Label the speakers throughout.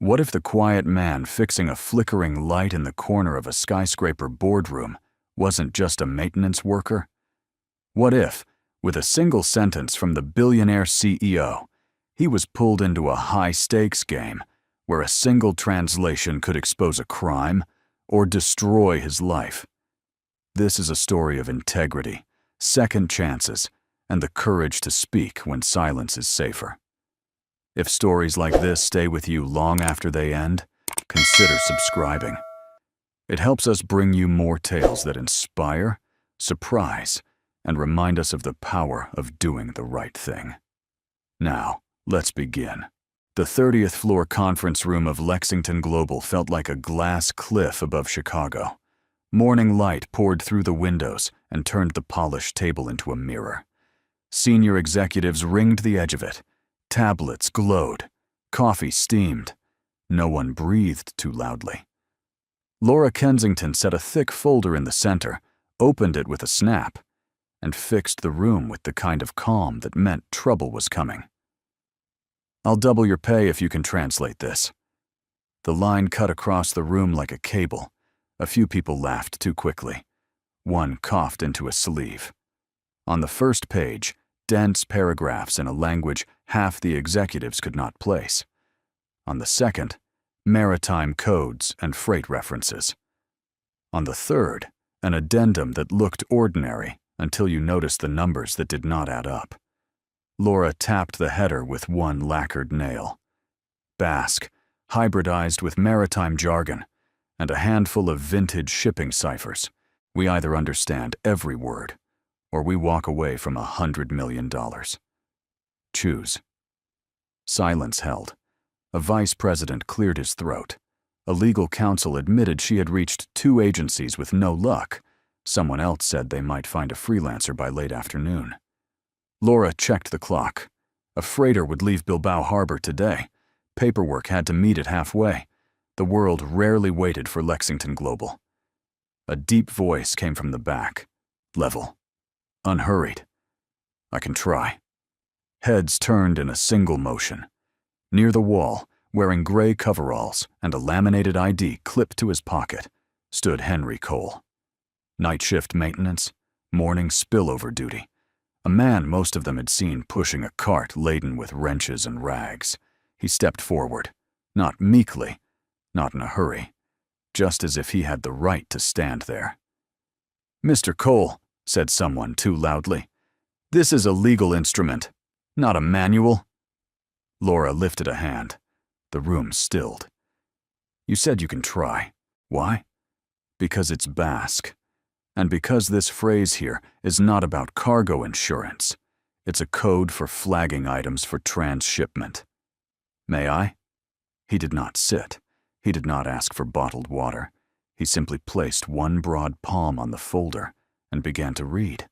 Speaker 1: What if the quiet man fixing a flickering light in the corner of a skyscraper boardroom wasn't just a maintenance worker? What if, with a single sentence from the billionaire CEO, he was pulled into a high-stakes game where a single translation could expose a crime or destroy his life? This is a story of integrity, second chances, and the courage to speak when silence is safer. If stories like this stay with you long after they end, consider subscribing. It helps us bring you more tales that inspire, surprise, and remind us of the power of doing the right thing. Now, let's begin. The 30th floor conference room of Lexington Global felt like a glass cliff above Chicago. Morning light poured through the windows and turned the polished table into a mirror. Senior executives ringed the edge of it. Tablets glowed. Coffee steamed. No one breathed too loudly. Laura Kensington set a thick folder in the center, opened it with a snap, and fixed the room with the kind of calm that meant trouble was coming. "I'll double your pay if you can translate this." The line cut across the room like a cable. A few people laughed too quickly. One coughed into a sleeve. On the first page, dense paragraphs in a language half the executives could not place. On the second, maritime codes and freight references. On the third, an addendum that looked ordinary until you noticed the numbers that did not add up. Laura tapped the header with one lacquered nail. Basque, hybridized with maritime jargon, and a handful of vintage shipping ciphers. We either understand every word, or we walk away from $100 million. Choose. Silence held. A vice president cleared his throat. A legal counsel admitted she had reached 2 agencies with no luck. Someone else said they might find a freelancer by late afternoon. Laura checked the clock. A freighter would leave Bilbao Harbor today. Paperwork had to meet it halfway. The world rarely waited for Lexington Global. A deep voice came from the back. Level. Unhurried. "I can try." Heads turned in a single motion. Near the wall, wearing gray coveralls and a laminated ID clipped to his pocket, stood Henry Cole. Night shift maintenance, morning spillover duty. A man most of them had seen pushing a cart laden with wrenches and rags. He stepped forward, not meekly, not in a hurry, just as if he had the right to stand there. "Mr. Cole," said someone too loudly, "this is a legal instrument, not a manual." Laura lifted a hand. The room stilled. "You said you can try. Why?" "Because it's Basque. And because this phrase here is not about cargo insurance. It's a code for flagging items for transshipment. May I?" He did not sit. He did not ask for bottled water. He simply placed one broad palm on the folder and began to read.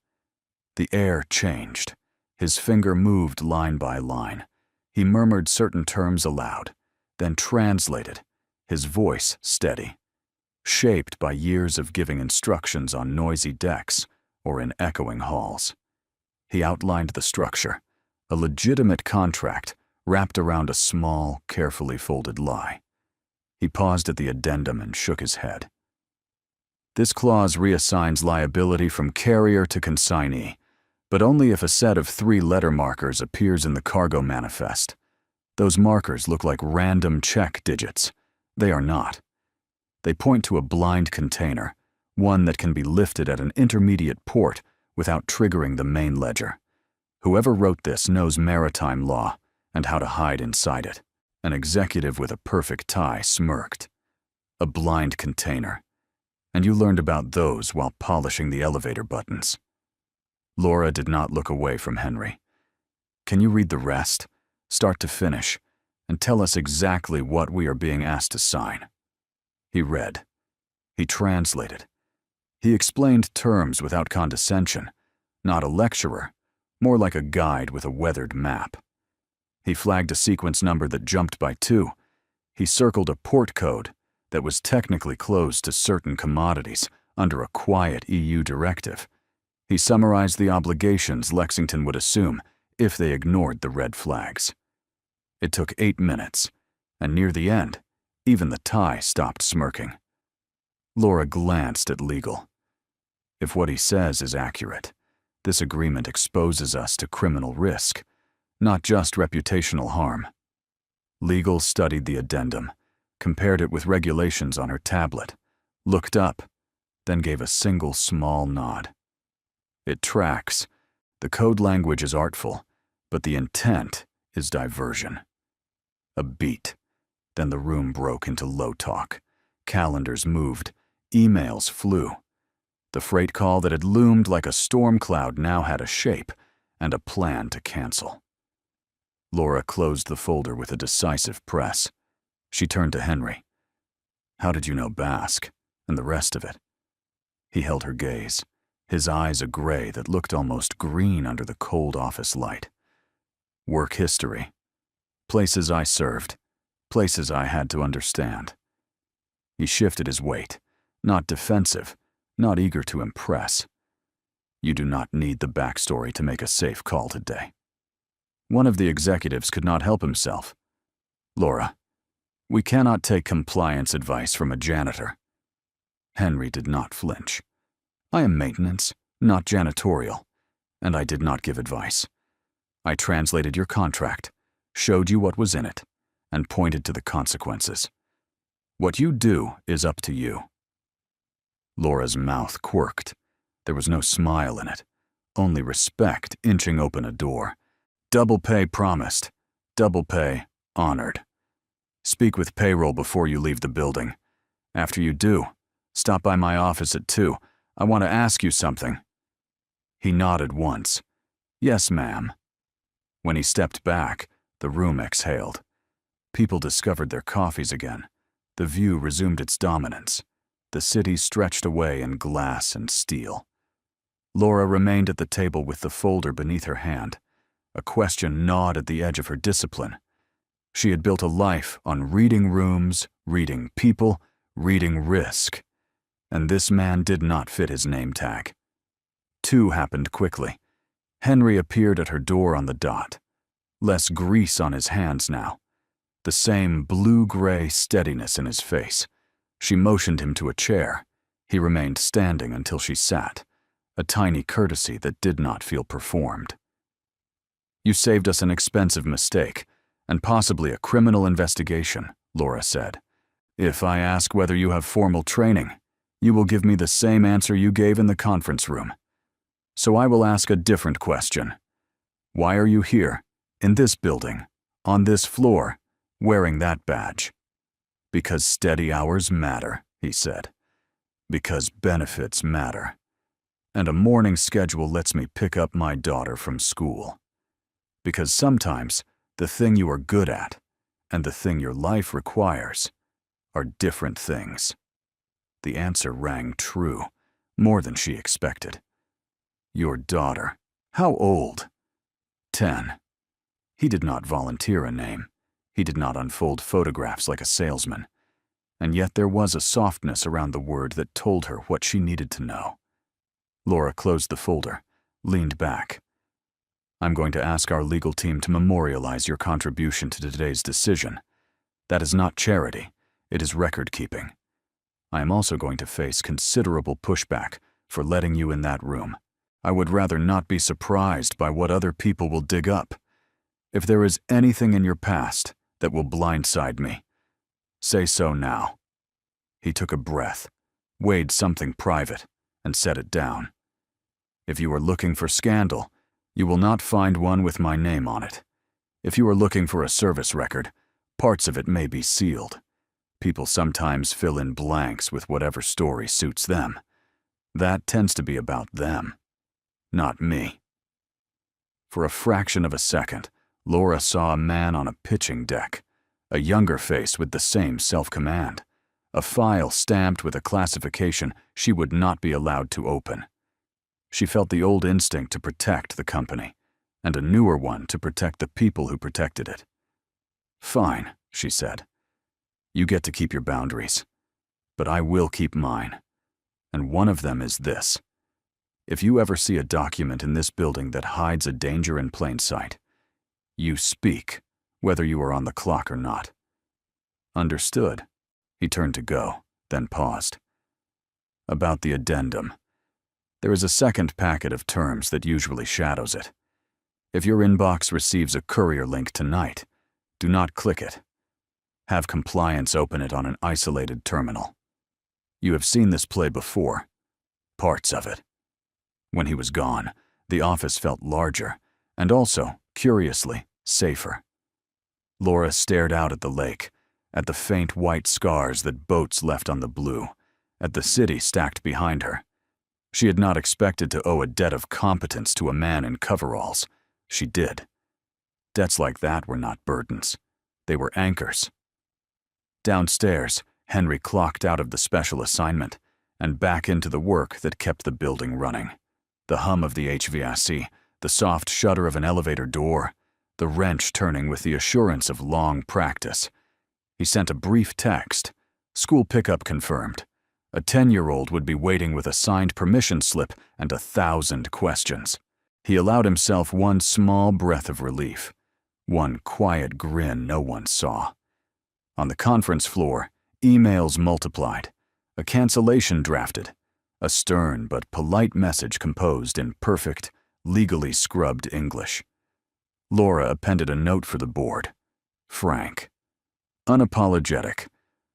Speaker 1: The air changed. His finger moved line by line. He murmured certain terms aloud, then translated, his voice steady, shaped by years of giving instructions on noisy decks or in echoing halls. He outlined the structure, a legitimate contract wrapped around a small, carefully folded lie. He paused at the addendum and shook his head. "This clause reassigns liability from carrier to consignee, but only if a set of 3 letter markers appears in the cargo manifest. Those markers look like random check digits. They are not. They point to a blind container, one that can be lifted at an intermediate port without triggering the main ledger. Whoever wrote this knows maritime law and how to hide inside it." An executive with a perfect tie smirked. "A blind container. And you learned about those while polishing the elevator buttons." Laura did not look away from Henry. "Can you read the rest, start to finish, and tell us exactly what we are being asked to sign?" He read. He translated. He explained terms without condescension, not a lecturer, more like a guide with a weathered map. He flagged a sequence number that jumped by 2. He circled a port code that was technically closed to certain commodities under a quiet EU directive. He summarized the obligations Lexington would assume if they ignored the red flags. It took 8 minutes, and near the end, even the tie stopped smirking. Laura glanced at Legal. If what he says is accurate, this agreement exposes us to criminal risk, not just reputational harm. Legal studied the addendum, compared it with regulations on her tablet, looked up, then gave a single small nod. It tracks. The code language is artful, but the intent is diversion. A beat. Then the room broke into low talk. Calendars moved. Emails flew. The freight call that had loomed like a storm cloud now had a shape and a plan to cancel. Laura closed the folder with a decisive press. She turned to Henry. "How did you know Basque and the rest of it?" He held her gaze, his eyes a gray that looked almost green under the cold office light. "Work history. Places I served. Places I had to understand." He shifted his weight, not defensive, not eager to impress. "You do not need the backstory to make a safe call today." One of the executives could not help himself. "Laura, we cannot take compliance advice from a janitor." Henry did not flinch. "I am maintenance, not janitorial, and I did not give advice. I translated your contract, showed you what was in it, and pointed to the consequences. What you do is up to you." Laura's mouth quirked. There was no smile in it, only respect inching open a door. Double pay promised, double pay honored. Speak with payroll before you leave the building. After you do, stop by my office at 2. I want to ask you something. He nodded once. "Yes, ma'am." When he stepped back, the room exhaled. People discovered their coffees again. The view resumed its dominance. The city stretched away in glass and steel. Laura remained at the table with the folder beneath her hand. A question gnawed at the edge of her discipline. She had built a life on reading rooms, reading people, reading risk. And this man did not fit his name tag. 2 happened quickly. Henry appeared at her door on the dot. Less grease on his hands now. The same blue-gray steadiness in his face. She motioned him to a chair. He remained standing until she sat, a tiny courtesy that did not feel performed. "You saved us an expensive mistake, and possibly a criminal investigation," Laura said. "If I ask whether you have formal training, you will give me the same answer you gave in the conference room. So I will ask a different question. Why are you here, in this building, on this floor, wearing that badge?" "Because steady hours matter," he said. "Because benefits matter. And a morning schedule lets me pick up my daughter from school. Because sometimes the thing you are good at and the thing your life requires are different things." The answer rang true, more than she expected. "Your daughter. How old?" 10. He did not volunteer a name. He did not unfold photographs like a salesman. And yet there was a softness around the word that told her what she needed to know. Laura closed the folder, leaned back. "I'm going to ask our legal team to memorialize your contribution to today's decision. That is not charity, it is record-keeping. I am also going to face considerable pushback for letting you in that room. I would rather not be surprised by what other people will dig up. If there is anything in your past that will blindside me, say so now." He took a breath, weighed something private, and set it down. "If you are looking for scandal, you will not find one with my name on it. If you are looking for a service record, parts of it may be sealed. People sometimes fill in blanks with whatever story suits them. That tends to be about them, not me." For a fraction of a second, Laura saw a man on a pitching deck, a younger face with the same self-command, a file stamped with a classification she would not be allowed to open. She felt the old instinct to protect the company, and a newer one to protect the people who protected it. "Fine," she said. "You get to keep your boundaries, but I will keep mine. And one of them is this. If you ever see a document in this building that hides a danger in plain sight, you speak, whether you are on the clock or not. Understood. He turned to go, then paused. About the addendum. There is a second packet of terms that usually shadows it. If your inbox receives a courier link tonight, do not click it. Have compliance open it on an isolated terminal. You have seen this play before. Parts of it. When he was gone, the office felt larger, and also, curiously, safer. Laura stared out at the lake, at the faint white scars that boats left on the blue, at the city stacked behind her. She had not expected to owe a debt of competence to a man in coveralls. She did. Debts like that were not burdens. They were anchors. Downstairs, Henry clocked out of the special assignment and back into the work that kept the building running. The hum of the HVAC, the soft shudder of an elevator door, the wrench turning with the assurance of long practice. He sent a brief text. School pickup confirmed. A 10-year-old would be waiting with a signed permission slip and 1,000 questions. He allowed himself one small breath of relief, one quiet grin no one saw. On the conference floor, emails multiplied, a cancellation drafted, a stern but polite message composed in perfect, legally scrubbed English. Laura appended a note for the board. Frank. Unapologetic.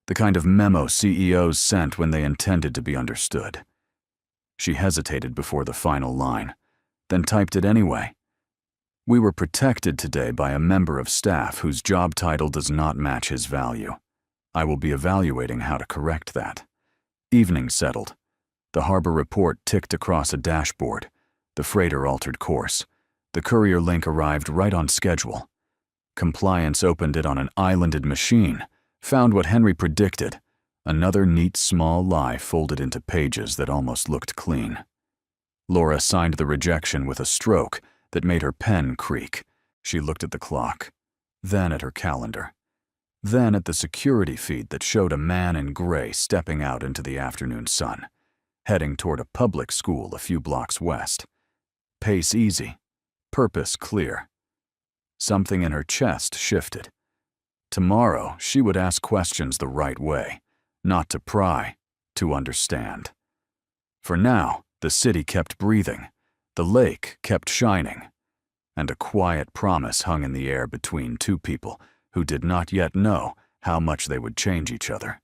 Speaker 1: The kind of memo CEOs sent when they intended to be understood. She hesitated before the final line, then typed it anyway. We were protected today by a member of staff whose job title does not match his value. I will be evaluating how to correct that. Evening settled. The harbor report ticked across a dashboard. The freighter altered course. The courier link arrived right on schedule. Compliance opened it on an islanded machine, found what Henry predicted, another neat small lie folded into pages that almost looked clean. Laura signed the rejection with a stroke that made her pen creak. She looked at the clock, then at her calendar, then at the security feed that showed a man in gray stepping out into the afternoon sun, heading toward a public school a few blocks west. Pace easy, purpose clear. Something in her chest shifted. Tomorrow, she would ask questions the right way, not to pry, to understand. For now, the city kept breathing, the lake kept shining, and a quiet promise hung in the air between two people who did not yet know how much they would change each other.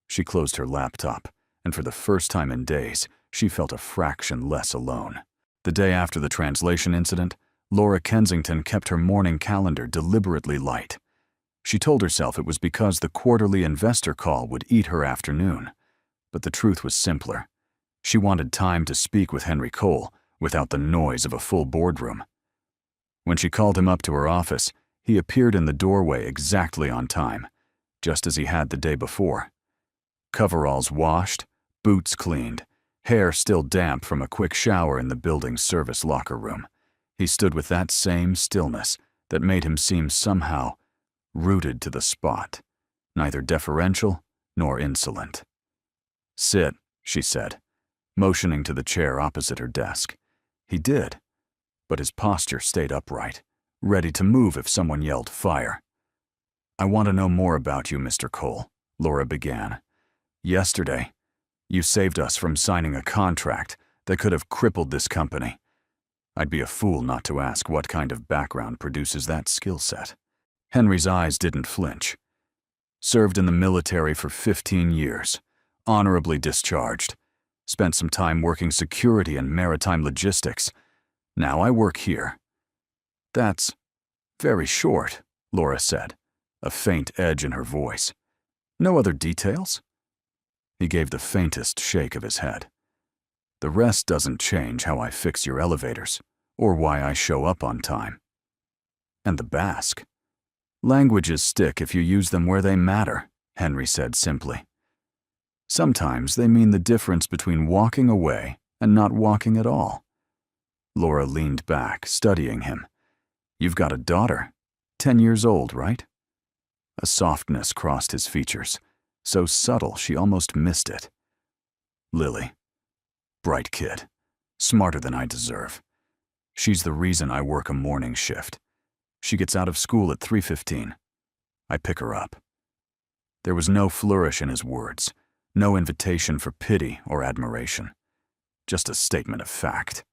Speaker 1: She closed her laptop, and for the first time in days, she felt a fraction less alone. The day after the translation incident, Laura Kensington kept her morning calendar deliberately light. She told herself it was because the quarterly investor call would eat her afternoon. But the truth was simpler. She wanted time to speak with Henry Cole without the noise of a full boardroom. When she called him up to her office, he appeared in the doorway exactly on time, just as he had the day before. Coveralls washed, boots cleaned, hair still damp from a quick shower in the building's service locker room. He stood with that same stillness that made him seem somehow rooted to the spot, neither deferential nor insolent. Sit, she said, motioning to the chair opposite her desk. He did, but his posture stayed upright, ready to move if someone yelled fire. I want to know more about you, Mr. Cole, Laura began. Yesterday, you saved us from signing a contract that could have crippled this company. I'd be a fool not to ask what kind of background produces that skill set. Henry's eyes didn't flinch. Served in the military for 15 years, honorably discharged. Spent some time working security and maritime logistics. Now I work here. That's very short, Laura said, a faint edge in her voice. No other details? He gave the faintest shake of his head. The rest doesn't change how I fix your elevators, or why I show up on time. And the Basque. Languages stick if you use them where they matter, Henry said simply. Sometimes they mean the difference between walking away and not walking at all. Laura leaned back, studying him. You've got a daughter, 10 years old, right? A softness crossed his features, so subtle she almost missed it. Lily. Bright kid. Smarter than I deserve. She's the reason I work a morning shift. She gets out of school at 3:15. I pick her up. There was no flourish in his words, no invitation for pity or admiration. Just a statement of fact.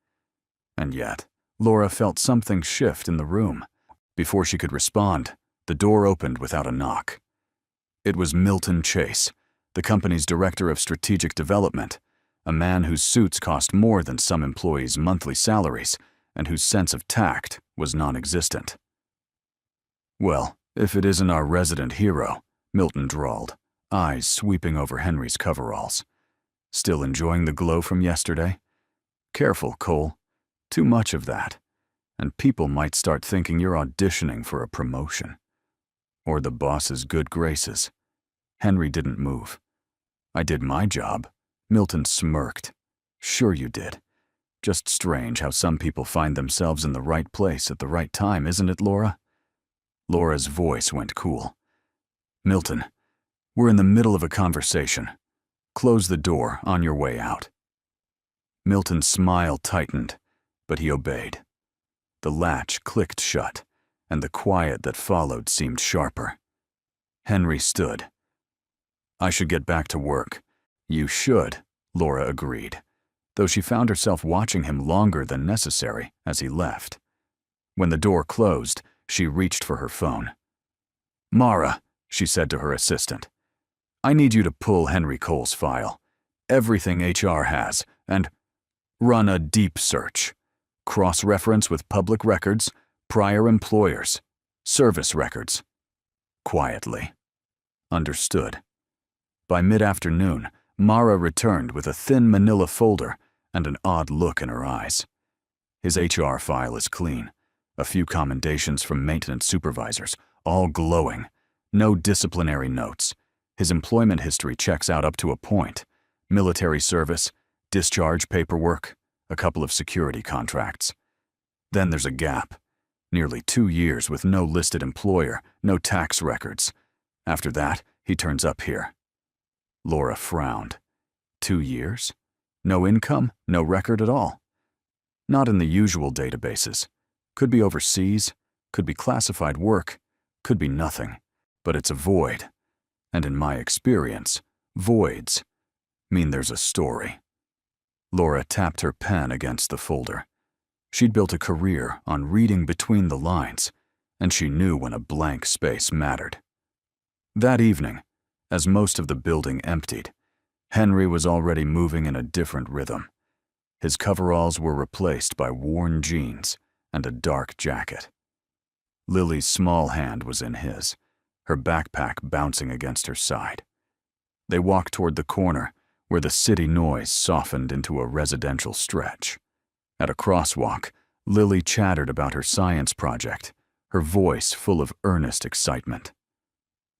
Speaker 1: And yet, Laura felt something shift in the room. Before she could respond, the door opened without a knock. It was Milton Chase, the company's director of strategic development, a man whose suits cost more than some employees' monthly salaries and whose sense of tact was non-existent. "Well, if it isn't our resident hero," Milton drawled, eyes sweeping over Henry's coveralls. "Still enjoying the glow from yesterday? Careful, Cole. Too much of that, and people might start thinking you're auditioning for a promotion. Or the boss's good graces." Henry didn't move. "I did my job." Milton smirked. "Sure you did. Just strange how some people find themselves in the right place at the right time, isn't it, Laura?" Laura's voice went cool. "Milton, we're in the middle of a conversation. Close the door on your way out." Milton's smile tightened, but he obeyed. The latch clicked shut, and the quiet that followed seemed sharper. Henry stood. "I should get back to work." "You should," Laura agreed, though she found herself watching him longer than necessary as he left. When the door closed, she reached for her phone. "Mara," she said to her assistant, "I need you to pull Henry Cole's file, everything HR has, and run a deep search. Cross-reference with public records, prior employers, service records." Quietly. "Understood." By mid-afternoon, Mara returned with a thin manila folder and an odd look in her eyes. "His HR file is clean. A few commendations from maintenance supervisors, all glowing. No disciplinary notes. His employment history checks out up to a point. Military service, discharge paperwork, a couple of security contracts. Then there's a gap. Nearly 2 years with no listed employer, no tax records. After that, he turns up here." Laura frowned. 2 years? No income, no record at all? Not in the usual databases. Could be overseas, could be classified work, could be nothing. But it's a void. And in my experience, voids mean there's a story. Laura tapped her pen against the folder. She'd built a career on reading between the lines, and she knew when a blank space mattered. That evening, as most of the building emptied, Henry was already moving in a different rhythm. His coveralls were replaced by worn jeans and a dark jacket. Lily's small hand was in his, her backpack bouncing against her side. They walked toward the corner, where the city noise softened into a residential stretch. At a crosswalk, Lily chattered about her science project, her voice full of earnest excitement.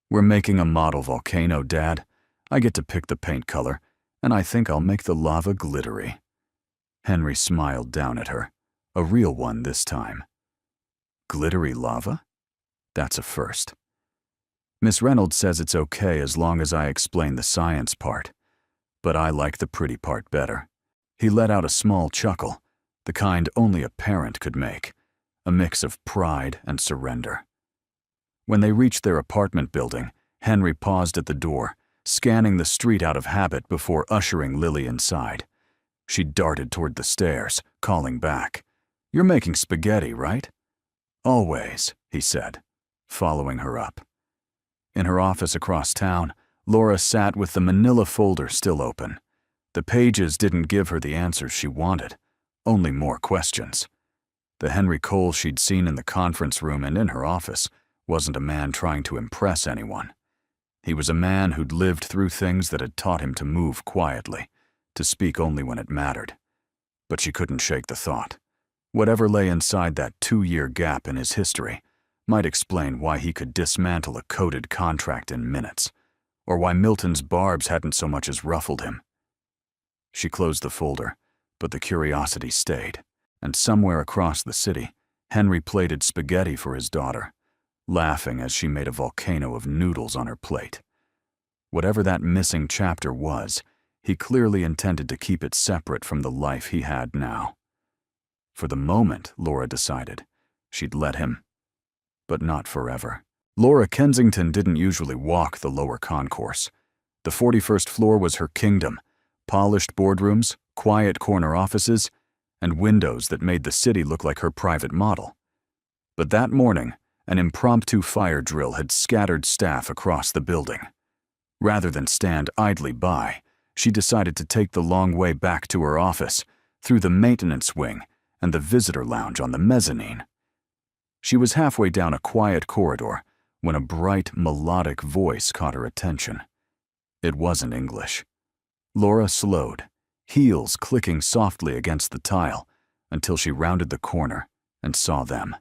Speaker 1: "We're making a model volcano, Dad. I get to pick the paint color, and I think I'll make the lava glittery." Henry smiled down at her, a real one this time. "Glittery lava? That's a first. Miss Reynolds says it's okay as long as I explain the science part, but I like the pretty part better." He let out a small chuckle, the kind only a parent could make, a mix of pride and surrender. When they reached their apartment building, Henry paused at the door, scanning the street out of habit before ushering Lily inside. She darted toward the stairs, calling back, "You're making spaghetti, right?" "Always," he said, following her up. In her office across town, Laura sat with the manila folder still open. The pages didn't give her the answers she wanted, only more questions. The Henry Cole she'd seen in the conference room and in her office wasn't a man trying to impress anyone. He was a man who'd lived through things that had taught him to move quietly, to speak only when it mattered. But she couldn't shake the thought. Whatever lay inside that 2-year gap in his history might explain why he could dismantle a coded contract in minutes, or why Milton's barbs hadn't so much as ruffled him. She closed the folder, but the curiosity stayed, and somewhere across the city, Henry plated spaghetti for his daughter, laughing as she made a volcano of noodles on her plate. Whatever that missing chapter was, he clearly intended to keep it separate from the life he had now. For the moment, Laura decided, she'd let him, but not forever. Laura Kensington didn't usually walk the lower concourse. The 41st floor was her kingdom, polished boardrooms, quiet corner offices, and windows that made the city look like her private model. But that morning, an impromptu fire drill had scattered staff across the building. Rather than stand idly by, she decided to take the long way back to her office, through the maintenance wing and the visitor lounge on the mezzanine. She was halfway down a quiet corridor when a bright, melodic voice caught her attention. It wasn't English. Laura slowed, heels clicking softly against the tile, until she rounded the corner and saw them.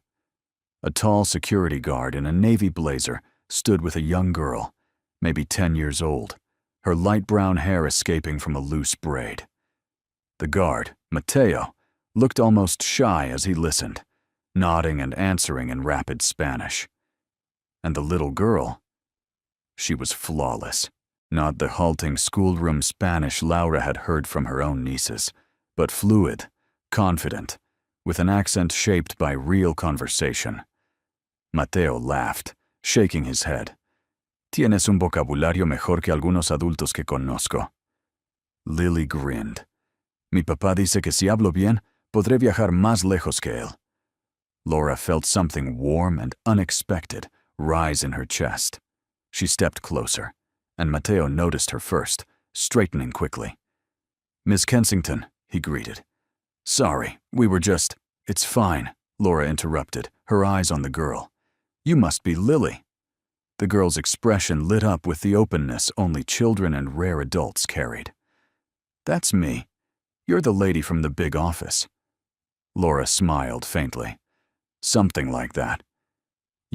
Speaker 1: A tall security guard in a navy blazer stood with a young girl, maybe 10 years old, her light brown hair escaping from a loose braid. The guard, Mateo, looked almost shy as he listened, nodding and answering in rapid Spanish. And the little girl, she was flawless. Not the halting schoolroom Spanish Laura had heard from her own nieces, but fluid, confident, with an accent shaped by real conversation. Mateo laughed, shaking his head. Tienes un vocabulario mejor que algunos adultos que conozco. Lily grinned. Mi papá dice que si hablo bien, podré viajar más lejos que él. Laura felt something warm and unexpected rise in her chest. She stepped closer, and Mateo noticed her first, straightening quickly. Miss Kensington, he greeted. Sorry, we were just— It's fine, Laura interrupted, her eyes on the girl. You must be Lily. The girl's expression lit up with the openness only children and rare adults carried. That's me. You're the lady from the big office. Laura smiled faintly. Something like that.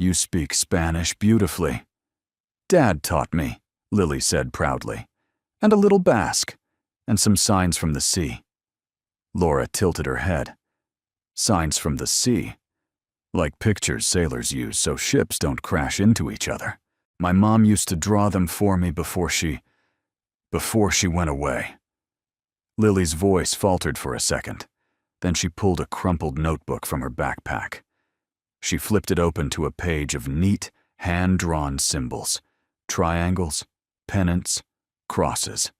Speaker 1: You speak Spanish beautifully. Dad taught me, Lily said proudly. And a little Basque, and some signs from the sea. Laura tilted her head. Signs from the sea? Like pictures sailors use so ships don't crash into each other. My mom used to draw them for me before she went away. Lily's voice faltered for a second. Then she pulled a crumpled notebook from her backpack. She flipped it open to a page of neat, hand-drawn symbols. Triangles, pennants, crosses.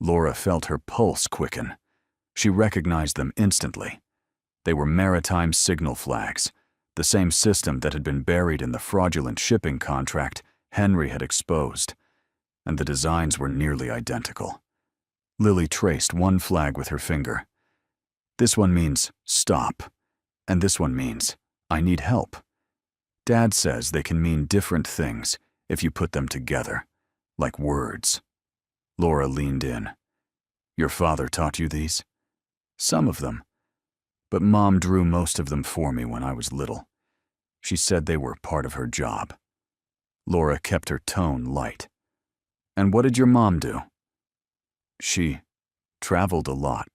Speaker 1: Laura felt her pulse quicken. She recognized them instantly. They were maritime signal flags, the same system that had been buried in the fraudulent shipping contract Henry had exposed, and the designs were nearly identical. Lily traced one flag with her finger. This one means stop, and this one means I need help. Dad says they can mean different things if you put them together, like words. Laura leaned in. Your father taught you these? Some of them. But Mom drew most of them for me when I was little. She said they were part of her job. Laura kept her tone light. And what did your mom do? She traveled a lot.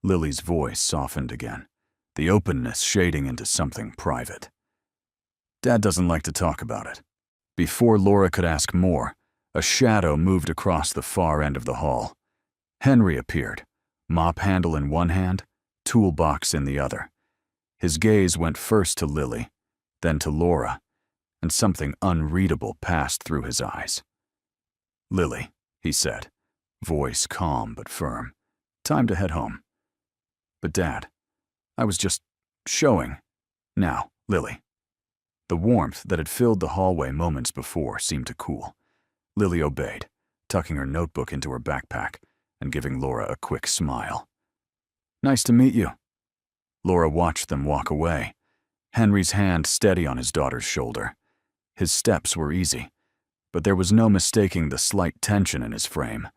Speaker 1: Lily's voice softened again, the openness shading into something private. Dad doesn't like to talk about it. Before Laura could ask more, a shadow moved across the far end of the hall. Henry appeared, mop handle in one hand, toolbox in the other. His gaze went first to Lily, then to Laura, and something unreadable passed through his eyes. Lily, he said, voice calm but firm. Time to head home. But Dad, I was just showing. Now, Lily. The warmth that had filled the hallway moments before seemed to cool. Lily obeyed, tucking her notebook into her backpack and giving Laura a quick smile. Nice to meet you. Laura watched them walk away, Henry's hand steady on his daughter's shoulder. His steps were easy, but there was no mistaking the slight tension in his frame,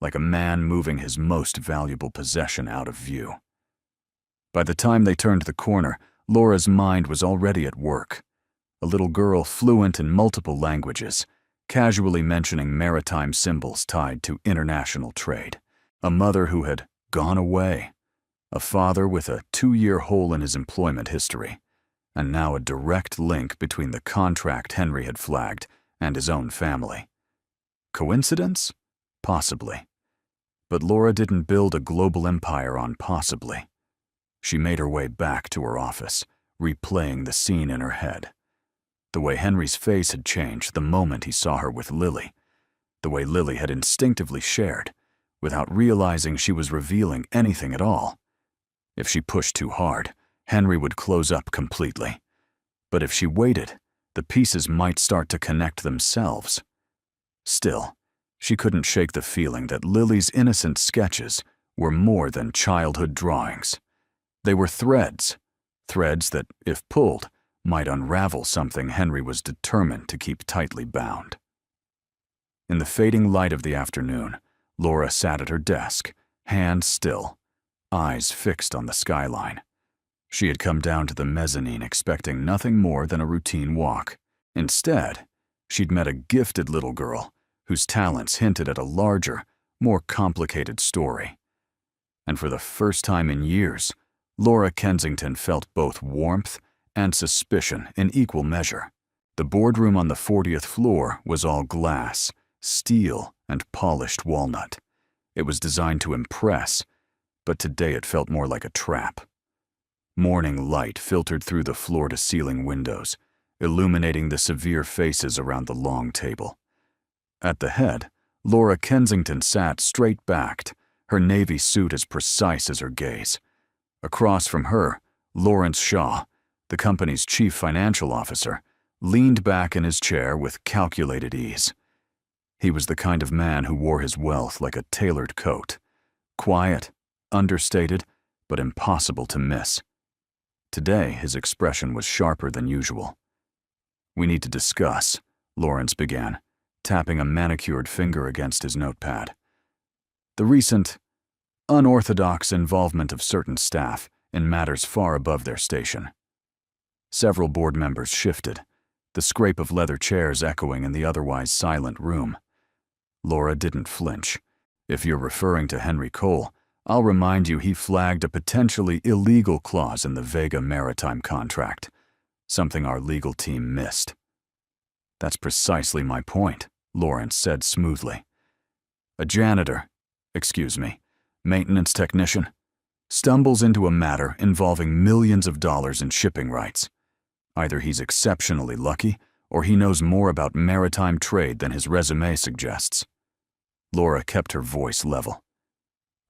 Speaker 1: like a man moving his most valuable possession out of view. By the time they turned the corner, Laura's mind was already at work. A little girl fluent in multiple languages, casually mentioning maritime symbols tied to international trade. A mother who had gone away. A father with a 2-year hole in his employment history, and now a direct link between the contract Henry had flagged and his own family. Coincidence? Possibly. But Laura didn't build a global empire on possibly. She made her way back to her office, replaying the scene in her head. The way Henry's face had changed the moment he saw her with Lily. The way Lily had instinctively shared, without realizing she was revealing anything at all. If she pushed too hard, Henry would close up completely. But if she waited, the pieces might start to connect themselves. Still, she couldn't shake the feeling that Lily's innocent sketches were more than childhood drawings. They were threads that, if pulled, might unravel something Henry was determined to keep tightly bound. In the fading light of the afternoon, Laura sat at her desk, hands still, eyes fixed on the skyline. She had come down to the mezzanine expecting nothing more than a routine walk. Instead, she'd met a gifted little girl whose talents hinted at a larger, more complicated story. And for the first time in years, Laura Kensington felt both warmth and suspicion in equal measure. The boardroom on the 40th floor was all glass, steel, and polished walnut. It was designed to impress, but today it felt more like a trap. Morning light filtered through the floor-to-ceiling windows, illuminating the severe faces around the long table. At the head, Laura Kensington sat straight-backed, her navy suit as precise as her gaze. Across from her, Lawrence Shaw, the company's chief financial officer, leaned back in his chair with calculated ease. He was the kind of man who wore his wealth like a tailored coat. Quiet, understated, but impossible to miss. Today, his expression was sharper than usual. "We need to discuss," Lawrence began, tapping a manicured finger against his notepad. "The recent, unorthodox involvement of certain staff in matters far above their station." Several board members shifted, the scrape of leather chairs echoing in the otherwise silent room. Laura didn't flinch. "If you're referring to Henry Cole, I'll remind you he flagged a potentially illegal clause in the Vega maritime contract, something our legal team missed." "That's precisely my point," Lawrence said smoothly. "A janitor, maintenance technician, stumbles into a matter involving millions of dollars in shipping rights. Either he's exceptionally lucky, or he knows more about maritime trade than his resume suggests." Laura kept her voice level.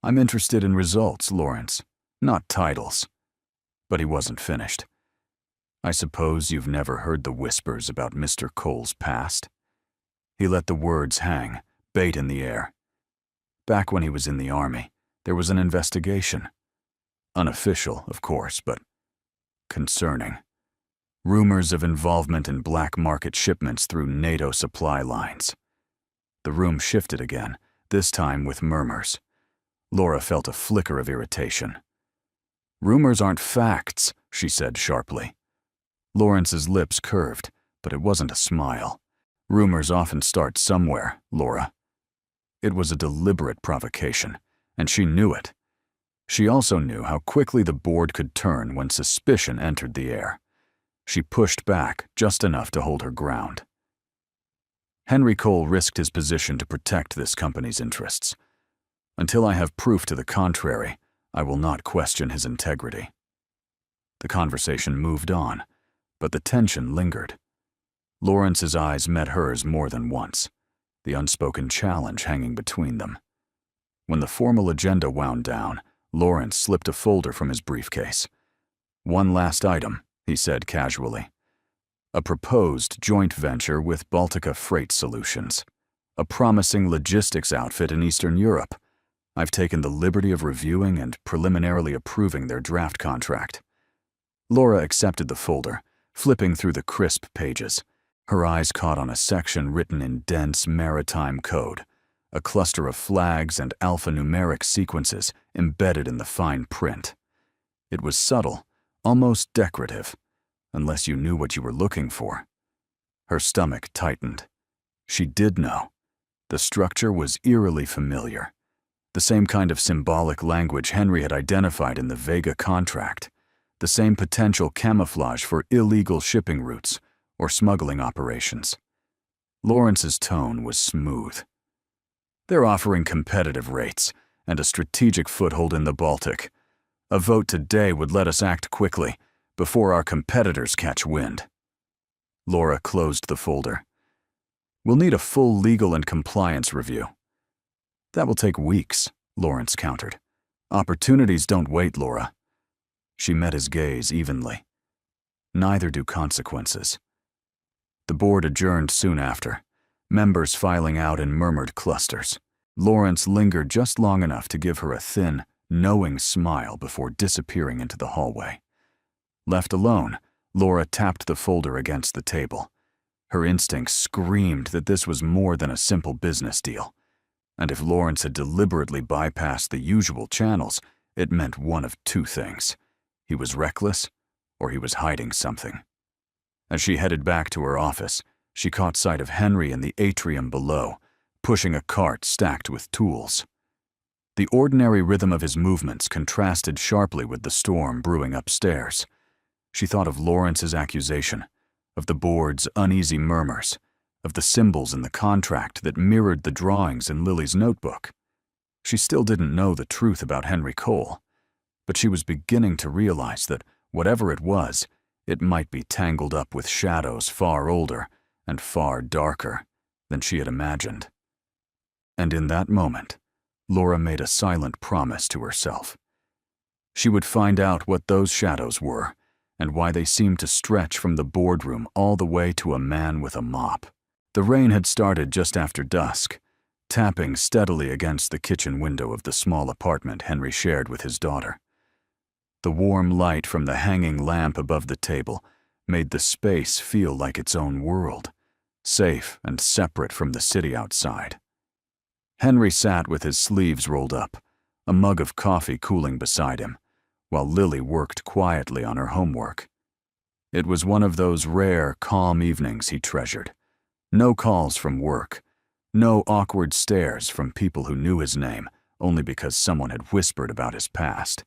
Speaker 1: "I'm interested in results, Lawrence, not titles." But he wasn't finished. "I suppose you've never heard the whispers about Mr. Cole's past?" He let the words hang, bait in the air. "Back when he was in the Army, there was an investigation. Unofficial, of course, but concerning. Rumors of involvement in black market shipments through NATO supply lines." The room shifted again, this time with murmurs. Laura felt a flicker of irritation. "Rumors aren't facts," she said sharply. Lawrence's lips curved, but it wasn't a smile. "Rumors often start somewhere, Laura." It was a deliberate provocation, and she knew it. She also knew how quickly the board could turn when suspicion entered the air. She pushed back just enough to hold her ground. "Henry Cole risked his position to protect this company's interests. Until I have proof to the contrary, I will not question his integrity." The conversation moved on, but the tension lingered. Lawrence's eyes met hers more than once, the unspoken challenge hanging between them. When the formal agenda wound down, Lawrence slipped a folder from his briefcase. "One last item," he said casually. "A proposed joint venture with Baltica Freight Solutions, a promising logistics outfit in Eastern Europe. I've taken the liberty of reviewing and preliminarily approving their draft contract." Laura accepted the folder, flipping through the crisp pages. Her eyes caught on a section written in dense maritime code, a cluster of flags and alphanumeric sequences embedded in the fine print. It was subtle, almost decorative, unless you knew what you were looking for. Her stomach tightened. She did know. The structure was eerily familiar. The same kind of symbolic language Henry had identified in the Vega contract. The same potential camouflage for illegal shipping routes or smuggling operations. Lawrence's tone was smooth. "They're offering competitive rates and a strategic foothold in the Baltic. A vote today would let us act quickly, before our competitors catch wind." Laura closed the folder. "We'll need a full legal and compliance review." "That will take weeks," Lawrence countered. "Opportunities don't wait, Laura." She met his gaze evenly. "Neither do consequences." The board adjourned soon after, members filing out in murmured clusters. Lawrence lingered just long enough to give her a thin, knowing smile before disappearing into the hallway. Left alone, Laura tapped the folder against the table. Her instincts screamed that this was more than a simple business deal. And if Lawrence had deliberately bypassed the usual channels, it meant one of two things. He was reckless, or he was hiding something. As she headed back to her office, she caught sight of Henry in the atrium below, pushing a cart stacked with tools. The ordinary rhythm of his movements contrasted sharply with the storm brewing upstairs. She thought of Lawrence's accusation, of the board's uneasy murmurs, of the symbols in the contract that mirrored the drawings in Lily's notebook. She still didn't know the truth about Henry Cole, but she was beginning to realize that whatever it was, it might be tangled up with shadows far older and far darker than she had imagined. And in that moment, Laura made a silent promise to herself. She would find out what those shadows were and why they seemed to stretch from the boardroom all the way to a man with a mop. The rain had started just after dusk, tapping steadily against the kitchen window of the small apartment Henry shared with his daughter. The warm light from the hanging lamp above the table made the space feel like its own world, safe and separate from the city outside. Henry sat with his sleeves rolled up, a mug of coffee cooling beside him, while Lily worked quietly on her homework. It was one of those rare, calm evenings he treasured. No calls from work, no awkward stares from people who knew his name only because someone had whispered about his past.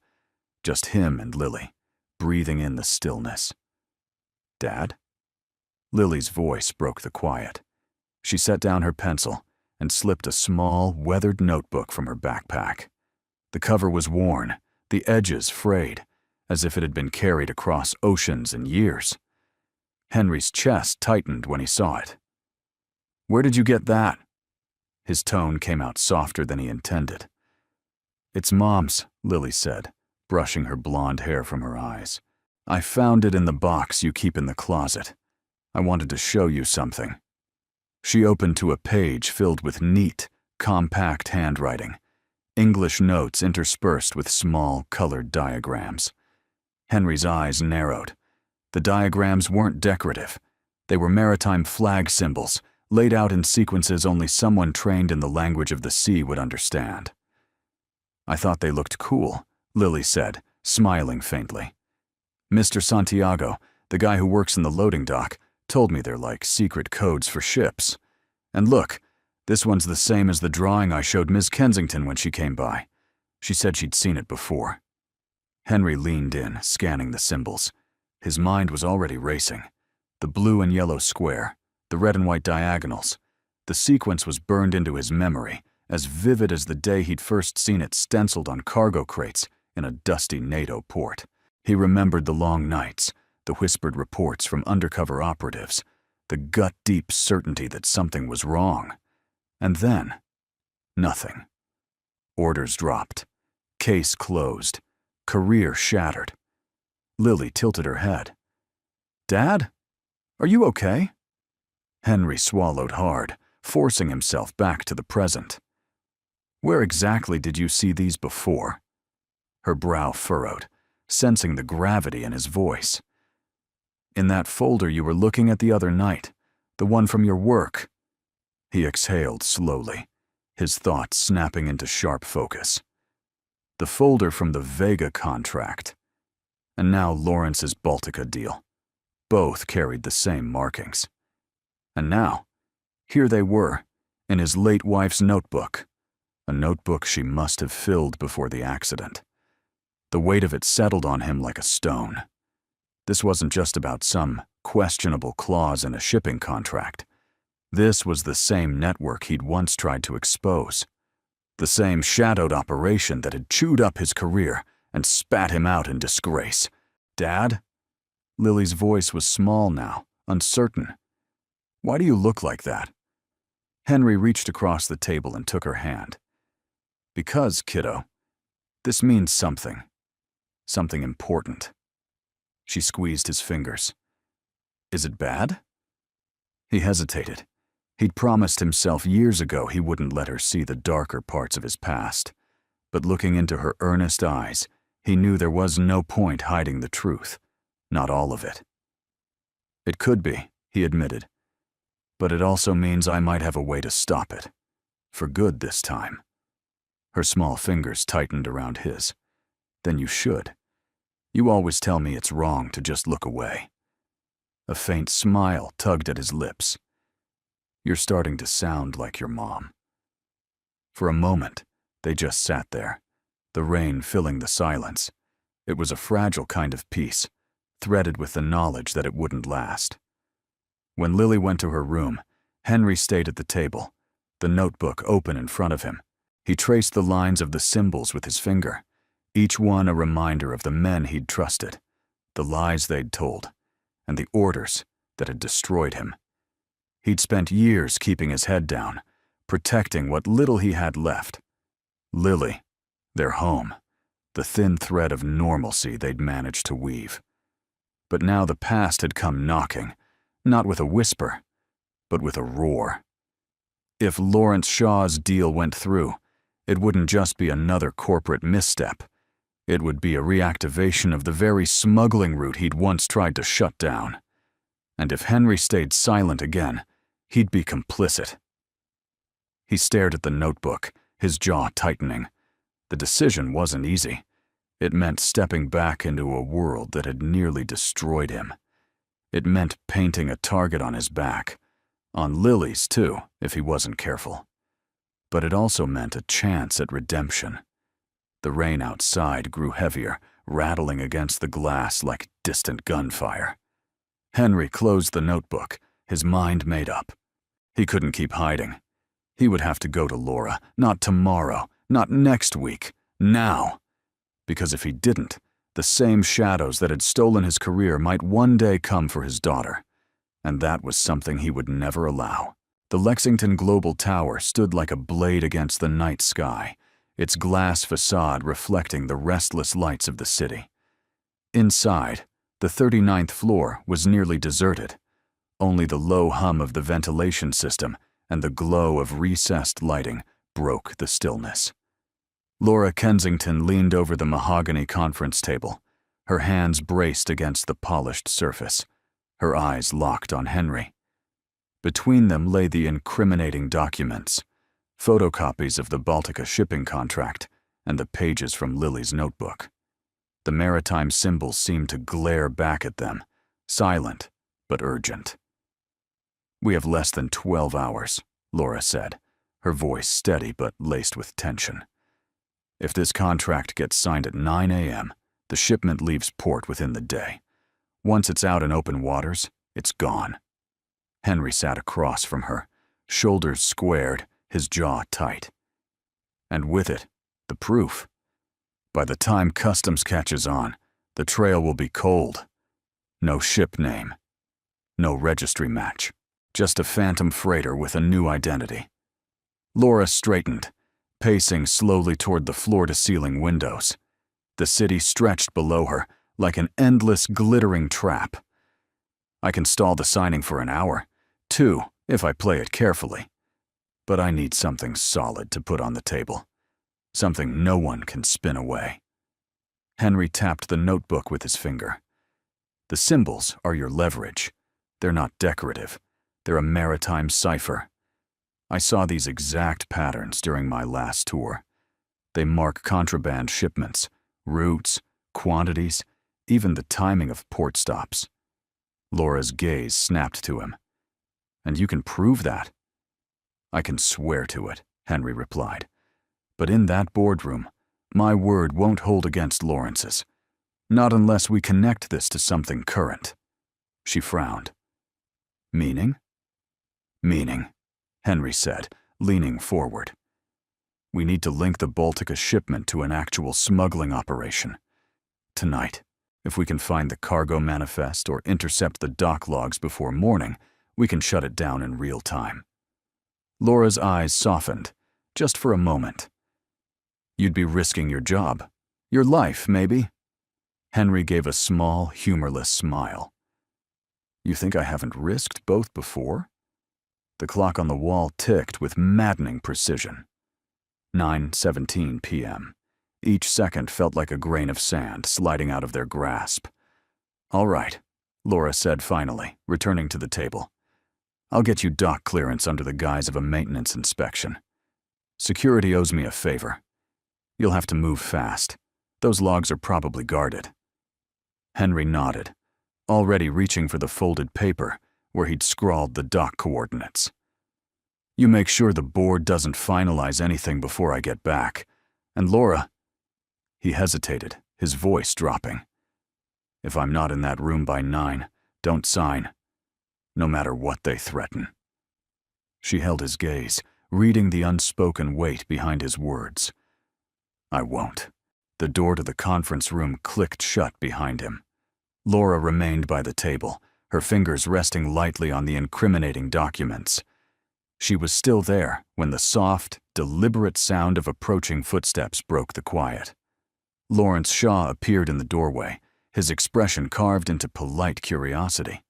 Speaker 1: Just him and Lily, breathing in the stillness. "Dad?" Lily's voice broke the quiet. She set down her pencil and slipped a small, weathered notebook from her backpack. The cover was worn, the edges frayed, as if it had been carried across oceans and years. Henry's chest tightened when he saw it. "Where did you get that?" His tone came out softer than he intended. "It's Mom's," Lily said, brushing her blonde hair from her eyes. "I found it in the box you keep in the closet. I wanted to show you something." She opened to a page filled with neat, compact handwriting, English notes interspersed with small, colored diagrams. Henry's eyes narrowed. The diagrams weren't decorative. They were maritime flag symbols, laid out in sequences only someone trained in the language of the sea would understand. "I thought they looked cool," Lily said, smiling faintly. "Mr. Santiago, the guy who works in the loading dock, told me they're like secret codes for ships. And look, this one's the same as the drawing I showed Ms. Kensington when she came by. She said she'd seen it before." Henry leaned in, scanning the symbols. His mind was already racing. The blue and yellow square, the red and white diagonals. The sequence was burned into his memory, as vivid as the day he'd first seen it stenciled on cargo crates in a dusty NATO port. He remembered the long nights, the whispered reports from undercover operatives, the gut-deep certainty that something was wrong. And then, nothing. Orders dropped. Case closed. Career shattered. Lily tilted her head. "Dad? Are you okay?" Henry swallowed hard, forcing himself back to the present. "Where exactly did you see these before?" Her brow furrowed, sensing the gravity in his voice. "In that folder you were looking at the other night, the one from your work." He exhaled slowly, his thoughts snapping into sharp focus. The folder from the Vega contract, and now Lawrence's Baltica deal. Both carried the same markings. And now, here they were, in his late wife's notebook, a notebook she must have filled before the accident. The weight of it settled on him like a stone. This wasn't just about some questionable clause in a shipping contract. This was the same network he'd once tried to expose. The same shadowed operation that had chewed up his career and spat him out in disgrace. "Dad?" Lily's voice was small now, uncertain. "Why do you look like that?" Henry reached across the table and took her hand. "Because, kiddo, this means something. Something important." She squeezed his fingers. "Is it bad?" He hesitated. He'd promised himself years ago he wouldn't let her see the darker parts of his past. But looking into her earnest eyes, he knew there was no point hiding the truth. Not all of it. "It could be," he admitted. "But it also means I might have a way to stop it. For good this time." Her small fingers tightened around his. "Then you should. You always tell me it's wrong to just look away." A faint smile tugged at his lips. "You're starting to sound like your mom." For a moment, they just sat there, the rain filling the silence. It was a fragile kind of peace, threaded with the knowledge that it wouldn't last. When Lily went to her room, Henry stayed at the table, the notebook open in front of him. He traced the lines of the symbols with his finger, each one a reminder of the men he'd trusted, the lies they'd told, and the orders that had destroyed him. He'd spent years keeping his head down, protecting what little he had left. Lily, their home, the thin thread of normalcy they'd managed to weave. But now the past had come knocking, not with a whisper, but with a roar. If Lawrence Shaw's deal went through, it wouldn't just be another corporate misstep. It would be a reactivation of the very smuggling route he'd once tried to shut down. And if Henry stayed silent again, he'd be complicit. He stared at the notebook, his jaw tightening. The decision wasn't easy. It meant stepping back into a world that had nearly destroyed him. It meant painting a target on his back. On Lily's, too, if he wasn't careful. But it also meant a chance at redemption. The rain outside grew heavier, rattling against the glass like distant gunfire. Henry closed the notebook, his mind made up. He couldn't keep hiding. He would have to go to Laura, not tomorrow, not next week, now. Because if he didn't, the same shadows that had stolen his career might one day come for his daughter. And that was something he would never allow. The Lexington Global Tower stood like a blade against the night sky, its glass facade reflecting the restless lights of the city. Inside, the 39th floor was nearly deserted. Only the low hum of the ventilation system and the glow of recessed lighting broke the stillness. Laura Kensington leaned over the mahogany conference table, her hands braced against the polished surface, her eyes locked on Henry. Between them lay the incriminating documents, photocopies of the Baltica shipping contract and the pages from Lily's notebook. The maritime symbols seemed to glare back at them, silent but urgent. "We have less than 12 hours, Laura said, her voice steady but laced with tension. "If this contract gets signed at 9 a.m., the shipment leaves port within the day. Once it's out in open waters, it's gone." Henry sat across from her, shoulders squared, his jaw tight. And with it, the proof. By the time customs catches on, the trail will be cold. No ship name. No registry match. Just a phantom freighter with a new identity. Laura straightened, pacing slowly toward the floor-to-ceiling windows. The city stretched below her like an endless glittering trap. "I can stall the signing for an hour, 2 if I play it carefully. But I need something solid to put on the table. Something no one can spin away." Henry tapped the notebook with his finger. "The symbols are your leverage. They're not decorative. They're a maritime cipher. I saw these exact patterns during my last tour. They mark contraband shipments, routes, quantities, even the timing of port stops." Laura's gaze snapped to him. "And you can prove that?" "I can swear to it," Henry replied. "But in that boardroom, my word won't hold against Lawrence's. Not unless we connect this to something current." She frowned. "Meaning?" "Meaning," Henry said, leaning forward. "We need to link the Baltica shipment to an actual smuggling operation. Tonight. If we can find the cargo manifest or intercept the dock logs before morning, we can shut it down in real time. Laura's eyes softened, just for a moment. You'd be risking your job. Your life, maybe? Henry gave a small, humorless smile. You think I haven't risked both before? The clock on the wall ticked with maddening precision. 9:17 p.m. Each second felt like a grain of sand sliding out of their grasp. All right, Laura said finally, returning to the table. I'll get you dock clearance under the guise of a maintenance inspection. Security owes me a favor. You'll have to move fast. Those logs are probably guarded. Henry nodded, already reaching for the folded paper where he'd scrawled the dock coordinates. You make sure the board doesn't finalize anything before I get back. And Laura... He hesitated, his voice dropping. If I'm not in that room by 9, don't sign, no matter what they threaten. She held his gaze, reading the unspoken weight behind his words. I won't. The door to the conference room clicked shut behind him. Laura remained by the table, her fingers resting lightly on the incriminating documents. She was still there when the soft, deliberate sound of approaching footsteps broke the quiet. Lawrence Shaw appeared in the doorway, his expression carved into polite curiosity.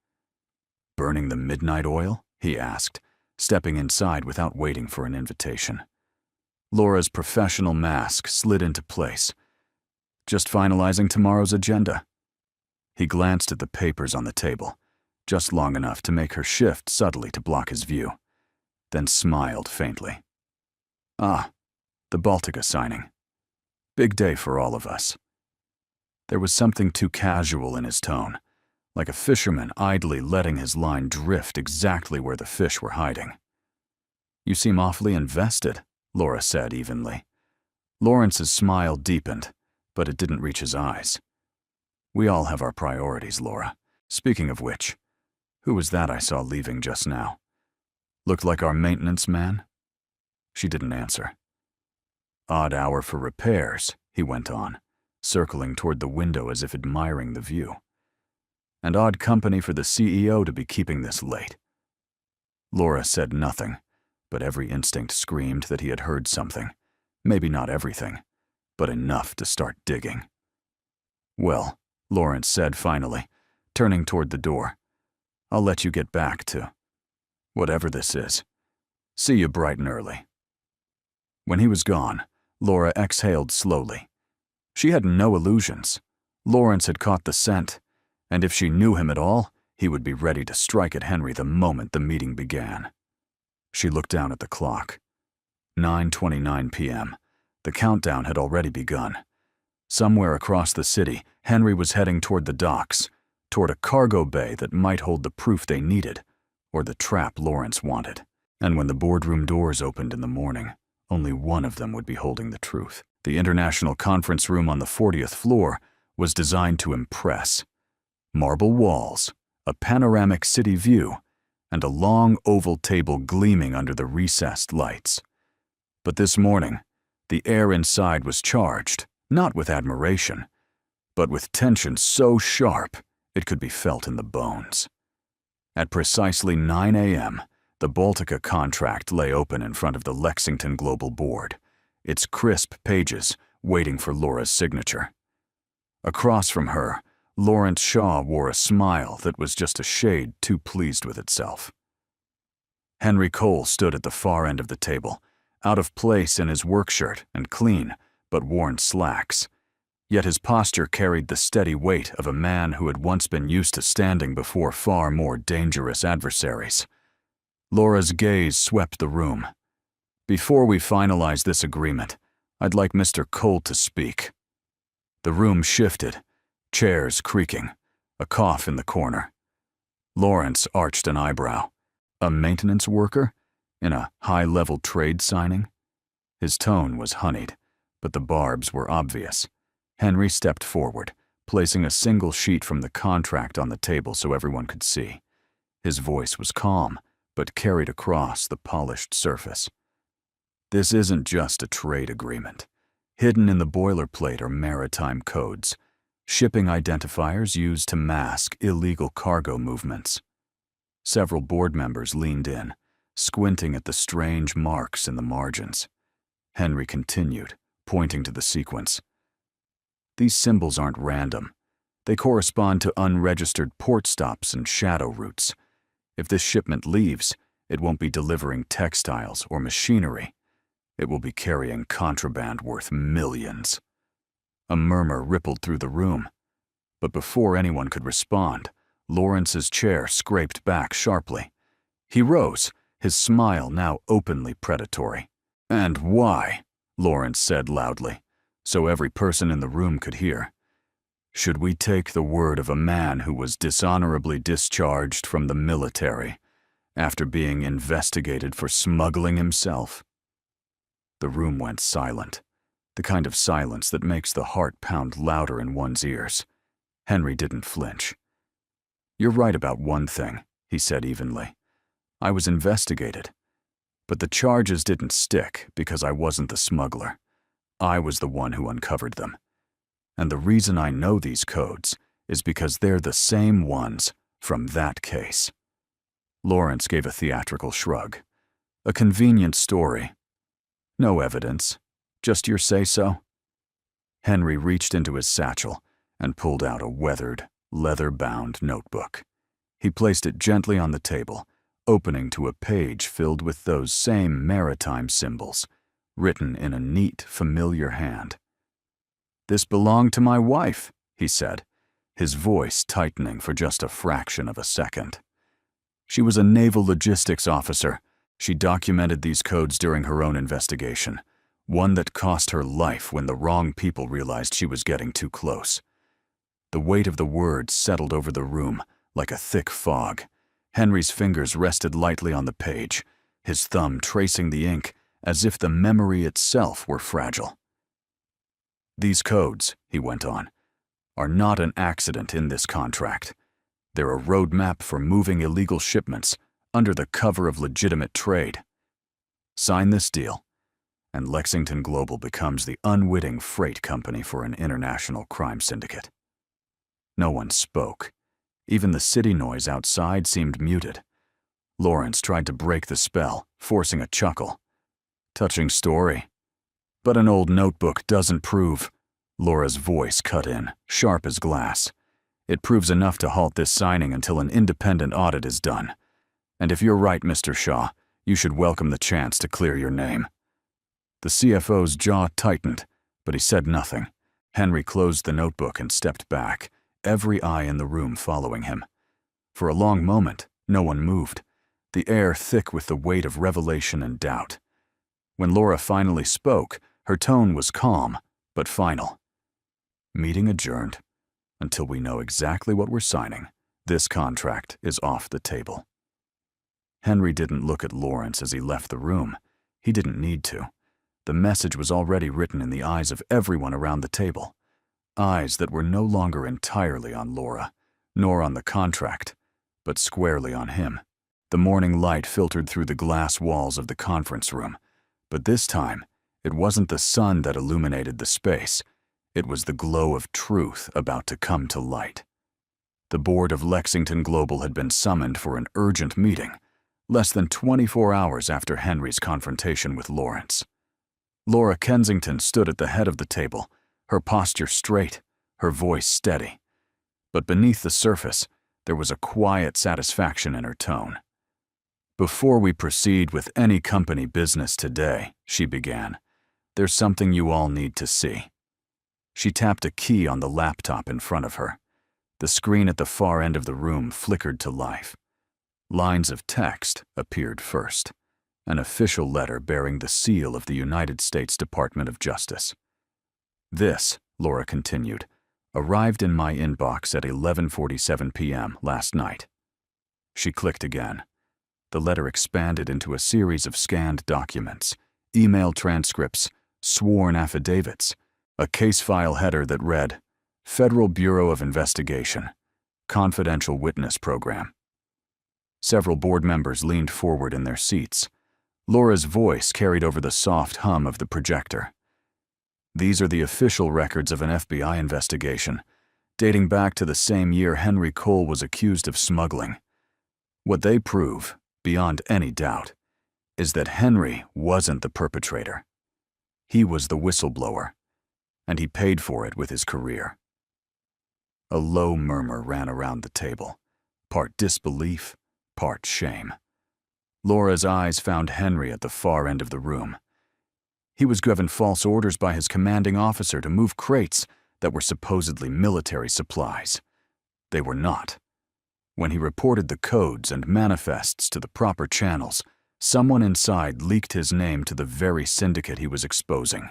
Speaker 1: Burning the midnight oil? He asked, stepping inside without waiting for an invitation. Laura's professional mask slid into place. Just finalizing tomorrow's agenda. He glanced at the papers on the table, just long enough to make her shift subtly to block his view, then smiled faintly. Ah, the Baltica signing. Big day for all of us. There was something too casual in his tone, like a fisherman idly letting his line drift exactly where the fish were hiding. You seem awfully invested, Laura said evenly. Lawrence's smile deepened, but it didn't reach his eyes. We all have our priorities, Laura. Speaking of which, who was that I saw leaving just now? Looked like our maintenance man? She didn't answer. Odd hour for repairs, he went on, circling toward the window as if admiring the view. And odd company for the CEO to be keeping this late. Laura said nothing, but every instinct screamed that he had heard something. Maybe not everything, but enough to start digging. Well, Lawrence said finally, turning toward the door. I'll let you get back to whatever this is. See you bright and early. When he was gone, Laura exhaled slowly. She had no illusions. Lawrence had caught the scent, and if she knew him at all, he would be ready to strike at Henry the moment the meeting began. She looked down at the clock. 9:29 p.m. The countdown had already begun. Somewhere across the city, Henry was heading toward the docks, toward a cargo bay that might hold the proof they needed, or the trap Lawrence wanted. And when the boardroom doors opened in the morning, only one of them would be holding the truth. The international conference room on the 40th floor was designed to impress. Marble walls, a panoramic city view, and a long oval table gleaming under the recessed lights. But this morning, the air inside was charged, not with admiration, but with tension so sharp it could be felt in the bones. At precisely 9 a.m., the Baltica contract lay open in front of the Lexington Global Board, its crisp pages waiting for Laura's signature. Across from her, Lawrence Shaw wore a smile that was just a shade too pleased with itself. Henry Cole stood at the far end of the table, out of place in his work shirt and clean, but worn slacks. Yet his posture carried the steady weight of a man who had once been used to standing before far more dangerous adversaries. Laura's gaze swept the room. Before we finalize this agreement, I'd like Mr. Cole to speak. The room shifted, chairs creaking, a cough in the corner. Lawrence arched an eyebrow. A maintenance worker? In a high-level trade signing? His tone was honeyed, but the barbs were obvious. Henry stepped forward, placing a single sheet from the contract on the table so everyone could see. His voice was calm, but carried across the polished surface. This isn't just a trade agreement. Hidden in the boilerplate are maritime codes. shipping identifiers used to mask illegal cargo movements. Several board members leaned in, squinting at the strange marks in the margins. Henry continued, pointing to the sequence. These symbols aren't random. They correspond to unregistered port stops and shadow routes. If this shipment leaves, it won't be delivering textiles or machinery. It will be carrying contraband worth millions. A murmur rippled through the room. But before anyone could respond, Lawrence's chair scraped back sharply. He rose, his smile now openly predatory. "And why?" Lawrence said loudly, so every person in the room could hear. "Should we take the word of a man who was dishonorably discharged from the military after being investigated for smuggling himself?" The room went silent, the kind of silence that makes the heart pound louder in one's ears. Henry didn't flinch. "You're right about one thing," he said evenly. "I was investigated. But the charges didn't stick because I wasn't the smuggler. I was the one who uncovered them. And the reason I know these codes is because they're the same ones from that case." Lawrence gave a theatrical shrug. "A convenient story. No evidence. Just your say-so?" Henry reached into his satchel and pulled out a weathered, leather-bound notebook. He placed it gently on the table, opening to a page filled with those same maritime symbols, written in a neat, familiar hand. "This belonged to my wife," he said, his voice tightening for just a fraction of a second. "She was a naval logistics officer. She documented these codes during her own investigation, one that cost her life when the wrong people realized she was getting too close." The weight of the words settled over the room like a thick fog. Henry's fingers rested lightly on the page, his thumb tracing the ink as if the memory itself were fragile. "These codes," he went on, "are not an accident in this contract. They're a roadmap for moving illegal shipments under the cover of legitimate trade. Sign this deal, and Lexington Global becomes the unwitting freight company for an international crime syndicate." No one spoke. Even the city noise outside seemed muted. Lawrence tried to break the spell, forcing a chuckle. "Touching story. But an old notebook doesn't prove—" Laura's voice cut in, sharp as glass. "It proves enough to halt this signing until an independent audit is done. And if you're right, Mr. Shaw, you should welcome the chance to clear your name." The CFO's jaw tightened, but he said nothing. Henry closed the notebook and stepped back, every eye in the room following him. For a long moment, no one moved, the air thick with the weight of revelation and doubt. When Laura finally spoke, her tone was calm, but final. "Meeting adjourned. Until we know exactly what we're signing, this contract is off the table." Henry didn't look at Lawrence as he left the room. He didn't need to. The message was already written in the eyes of everyone around the table. Eyes that were no longer entirely on Laura, nor on the contract, but squarely on him. The morning light filtered through the glass walls of the conference room, but this time, it wasn't the sun that illuminated the space. It was the glow of truth about to come to light. The board of Lexington Global had been summoned for an urgent meeting, less than 24 hours after Henry's confrontation with Lawrence. Laura Kensington stood at the head of the table, her posture straight, her voice steady. But beneath the surface, there was a quiet satisfaction in her tone. "Before we proceed with any company business today," she began, "there's something you all need to see." She tapped a key on the laptop in front of her. The screen at the far end of the room flickered to life. Lines of text appeared first, an official letter bearing the seal of the United States Department of Justice. "This," Laura continued, "arrived in my inbox at 11:47 p.m. last night." She clicked again. The letter expanded into a series of scanned documents, email transcripts, sworn affidavits, a case file header that read, "Federal Bureau of Investigation, Confidential Witness Program." Several board members leaned forward in their seats. Laura's voice carried over the soft hum of the projector. "These are the official records of an FBI investigation, dating back to the same year Henry Cole was accused of smuggling. What they prove, beyond any doubt, is that Henry wasn't the perpetrator. He was the whistleblower, and he paid for it with his career. A low murmur ran around the table, part disbelief, part shame. Laura's eyes found Henry at the far end of the room. He was given false orders by his commanding officer to move crates that were supposedly military supplies. They were not. When he reported the codes and manifests to the proper channels, someone inside leaked his name to the very syndicate he was exposing.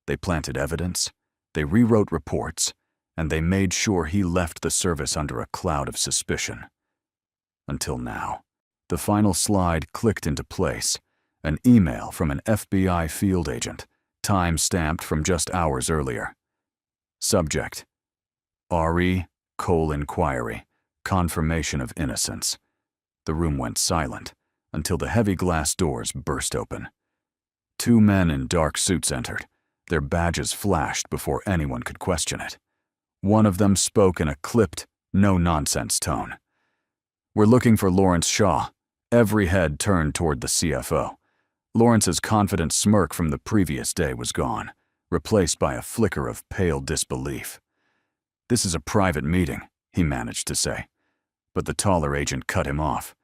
Speaker 1: They planted evidence, they rewrote reports, and they made sure he left the service under a cloud of suspicion. Until now. The final slide clicked into place, an email from an FBI field agent, time-stamped from just hours earlier. Subject: R.E. Cole Inquiry, Confirmation of Innocence. The room went silent until the heavy glass doors burst open. 2 men in dark suits entered. Their badges flashed before anyone could question it. One of them spoke in a clipped, no-nonsense tone. "We're looking for Lawrence Shaw." Every head turned toward the CFO. Lawrence's confident smirk from the previous day was gone, replaced by a flicker of pale disbelief. "This is a private meeting," he managed to say. But the taller agent cut him off.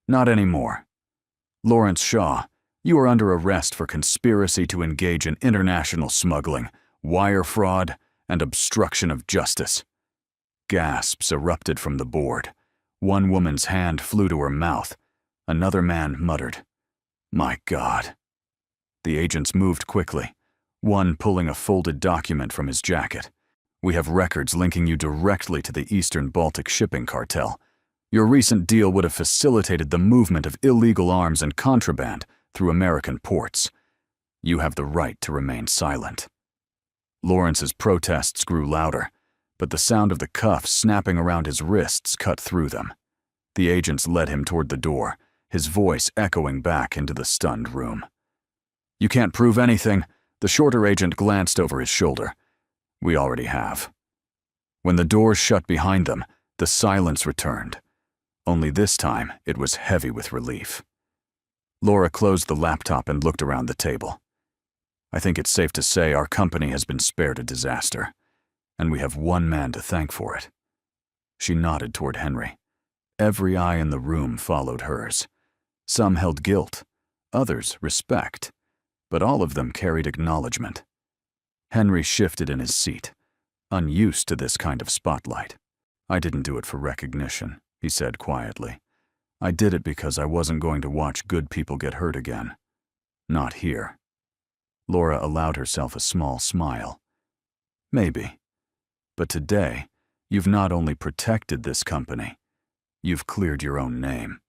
Speaker 1: "Not anymore. Lawrence Shaw, you are under arrest for conspiracy to engage in international smuggling, wire fraud, and obstruction of justice." Gasps erupted from the board. One woman's hand flew to her mouth. Another man muttered, "My God." The agents moved quickly, one pulling a folded document from his jacket. "We have records linking you directly to the Eastern Baltic shipping cartel. Your recent deal would have facilitated the movement of illegal arms and contraband through American ports. You have the right to remain silent." Lawrence's protests grew louder, but the sound of the cuffs snapping around his wrists cut through them. The agents led him toward the door, his voice echoing back into the stunned room. "You can't prove anything." The shorter agent glanced over his shoulder. "We already have." When the doors shut behind them, the silence returned. Only this time, it was heavy with relief. Laura closed the laptop and looked around the table. "I think it's safe to say our company has been spared a disaster, and we have one man to thank for it." She nodded toward Henry. Every eye in the room followed hers. Some held guilt, others respect, but all of them carried acknowledgement. Henry shifted in his seat, unused to this kind of spotlight. "I didn't do it for recognition," he said quietly. "I did it because I wasn't going to watch good people get hurt again. Not here." Laura allowed herself a small smile. "Maybe. But today, you've not only protected this company, you've cleared your own name.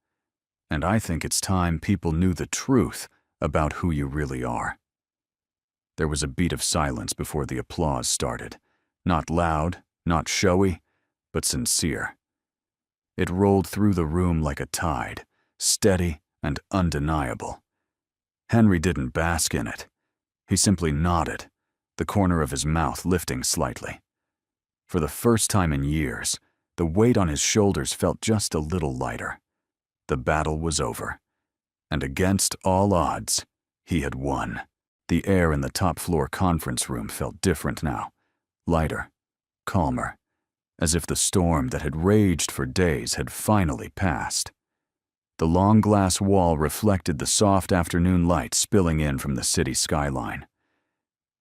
Speaker 1: And I think it's time people knew the truth about who you really are." There was a beat of silence before the applause started. Not loud, not showy, but sincere. It rolled through the room like a tide, steady and undeniable. Henry didn't bask in it. He simply nodded, the corner of his mouth lifting slightly. For the first time in years, the weight on his shoulders felt just a little lighter. The battle was over, and against all odds, he had won. The air in the top-floor conference room felt different now, lighter, calmer, as if the storm that had raged for days had finally passed. The long glass wall reflected the soft afternoon light spilling in from the city skyline.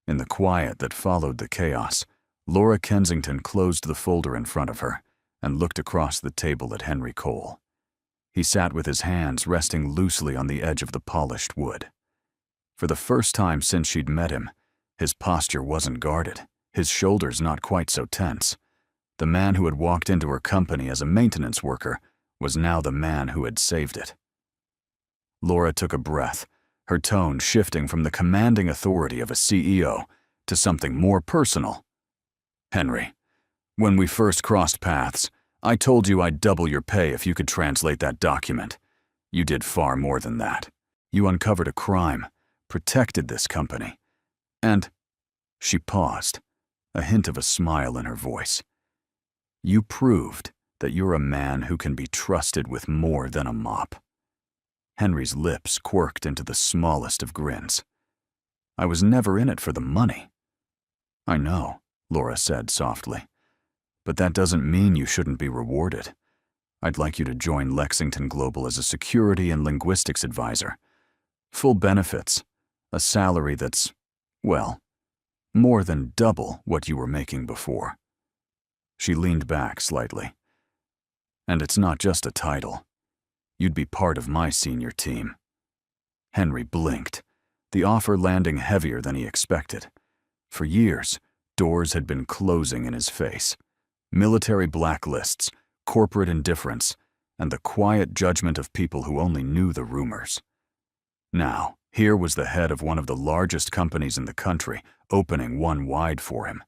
Speaker 1: In the quiet that followed the chaos, Laura Kensington closed the folder in front of her and looked across the table at Henry Cole. He sat with his hands resting loosely on the edge of the polished wood. For the first time since she'd met him, his posture wasn't guarded, his shoulders not quite so tense. The man who had walked into her company as a maintenance worker was now the man who had saved it. Laura took a breath, her tone shifting from the commanding authority of a CEO to something more personal. "Henry, when we first crossed paths, I told you I'd double your pay if you could translate that document. You did far more than that. You uncovered a crime, protected this company, and..." She paused, a hint of a smile in her voice. You proved that you're a man who can be trusted with more than a mop." Henry's lips quirked into the smallest of grins. "I was never in it for the money." "I know," Laura said softly. "But that doesn't mean you shouldn't be rewarded. I'd like you to join Lexington Global as a security and linguistics advisor. Full benefits, a salary that's, well, more than double what you were making before." She leaned back slightly. "And it's not just a title. You'd be part of my senior team." Henry blinked, the offer landing heavier than he expected. For years, doors had been closing in his face. Military blacklists, corporate indifference, and the quiet judgment of people who only knew the rumors. Now, here was the head of one of the largest companies in the country, opening one wide for him.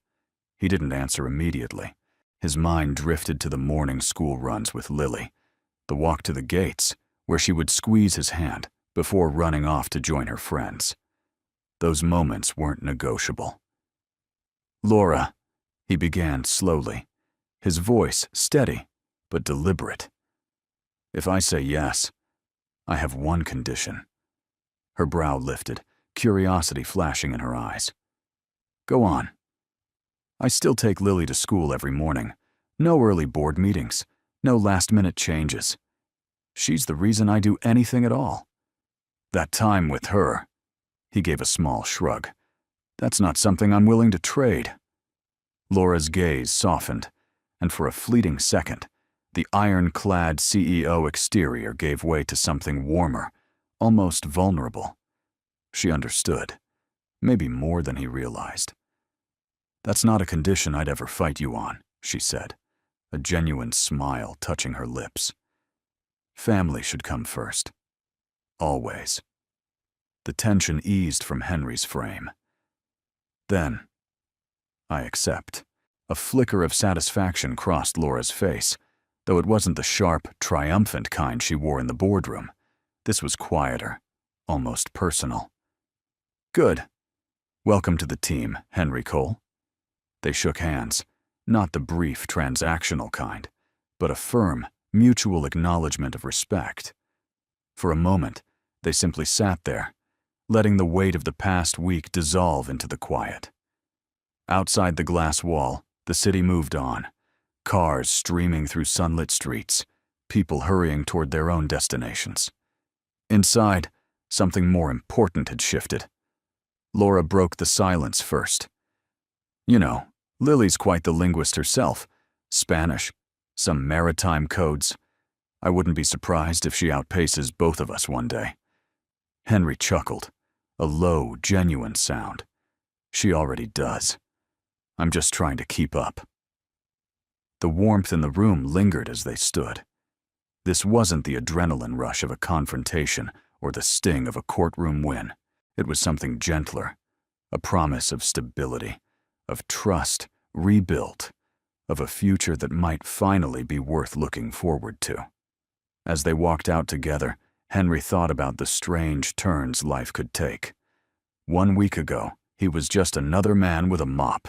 Speaker 1: He didn't answer immediately. His mind drifted to the morning school runs with Lily, the walk to the gates, where she would squeeze his hand before running off to join her friends. Those moments weren't negotiable. "Laura," he began slowly, his voice steady but deliberate. "If I say yes, I have one condition." Her brow lifted, curiosity flashing in her eyes. "Go on." "I still take Lily to school every morning. No early board meetings, no last-minute changes. She's the reason I do anything at all. That time with her," he gave a small shrug, "that's not something I'm willing to trade." Laura's gaze softened, and for a fleeting second, the ironclad CEO exterior gave way to something warmer, almost vulnerable. She understood, maybe more than he realized. "That's not a condition I'd ever fight you on," she said, a genuine smile touching her lips. "Family should come first. Always." The tension eased from Henry's frame. "Then, I accept." A flicker of satisfaction crossed Laura's face, though it wasn't the sharp, triumphant kind she wore in the boardroom. This was quieter, almost personal. "Good. Welcome to the team, Henry Cole." They shook hands, not the brief, transactional kind, but a firm, mutual acknowledgement of respect. For a moment, they simply sat there, letting the weight of the past week dissolve into the quiet. Outside the glass wall, the city moved on, cars streaming through sunlit streets, people hurrying toward their own destinations. Inside, something more important had shifted. Laura broke the silence first. "You know, Lily's quite the linguist herself. Spanish, some maritime codes. I wouldn't be surprised if she outpaces both of us one day." Henry chuckled, a low, genuine sound. "She already does. I'm just trying to keep up." The warmth in the room lingered as they stood. This wasn't the adrenaline rush of a confrontation or the sting of a courtroom win. It was something gentler, a promise of stability, of trust rebuilt, of a future that might finally be worth looking forward to. As they walked out together, Henry thought about the strange turns life could take. 1 week ago, he was just another man with a mop,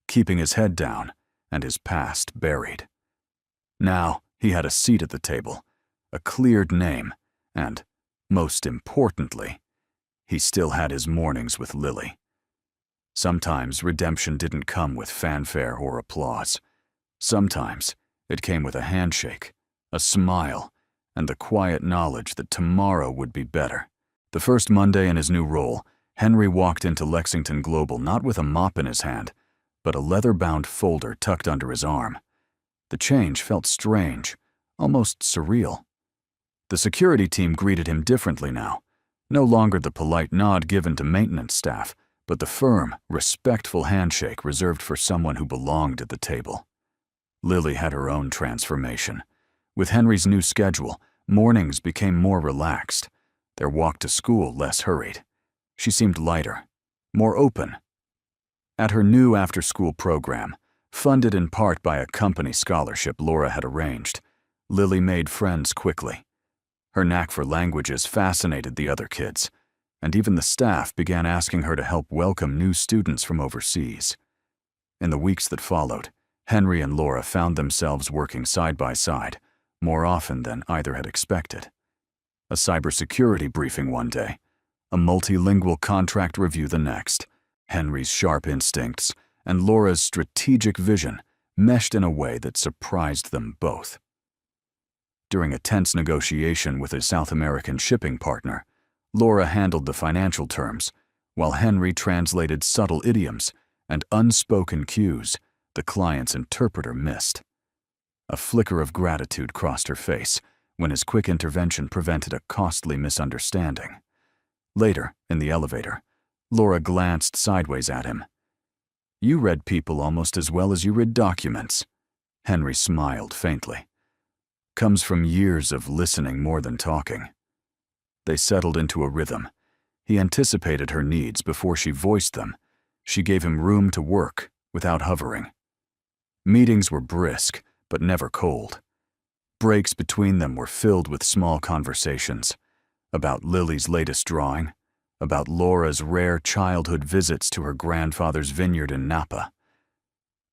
Speaker 1: keeping his head down and his past buried. Now, he had a seat at the table, a cleared name, and, most importantly, he still had his mornings with Lily. Sometimes redemption didn't come with fanfare or applause. Sometimes it came with a handshake, a smile, and the quiet knowledge that tomorrow would be better. The first Monday in his new role, Henry walked into Lexington Global not with a mop in his hand, but a leather-bound folder tucked under his arm. The change felt strange, almost surreal. The security team greeted him differently now, no longer the polite nod given to maintenance staff, but the firm, respectful handshake reserved for someone who belonged at the table. Lily had her own transformation. With Henry's new schedule, mornings became more relaxed, their walk to school less hurried. She seemed lighter, more open. At her new after-school program, funded in part by a company scholarship Laura had arranged, Lily made friends quickly. Her knack for languages fascinated the other kids, and even the staff began asking her to help welcome new students from overseas. In the weeks that followed, Henry and Laura found themselves working side by side, more often than either had expected. A cybersecurity briefing one day, a multilingual contract review the next. Henry's sharp instincts and Laura's strategic vision meshed in a way that surprised them both. During a tense negotiation with a South American shipping partner, Laura handled the financial terms, while Henry translated subtle idioms and unspoken cues the client's interpreter missed. A flicker of gratitude crossed her face when his quick intervention prevented a costly misunderstanding. Later, in the elevator, Laura glanced sideways at him. "You read people almost as well as you read documents." Henry smiled faintly. "Comes from years of listening more than talking." They settled into a rhythm. He anticipated her needs before she voiced them. She gave him room to work without hovering. Meetings were brisk, but never cold. Breaks between them were filled with small conversations about Lily's latest drawing, about Laura's rare childhood visits to her grandfather's vineyard in Napa.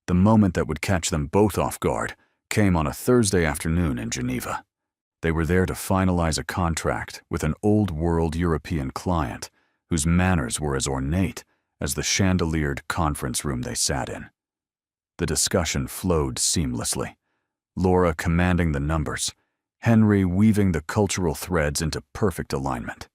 Speaker 1: The moment that would catch them both off guard came on a Thursday afternoon in Geneva. They were there to finalize a contract with an old-world European client whose manners were as ornate as the chandeliered conference room they sat in. The discussion flowed seamlessly, Laura commanding the numbers, Henry weaving the cultural threads into perfect alignment.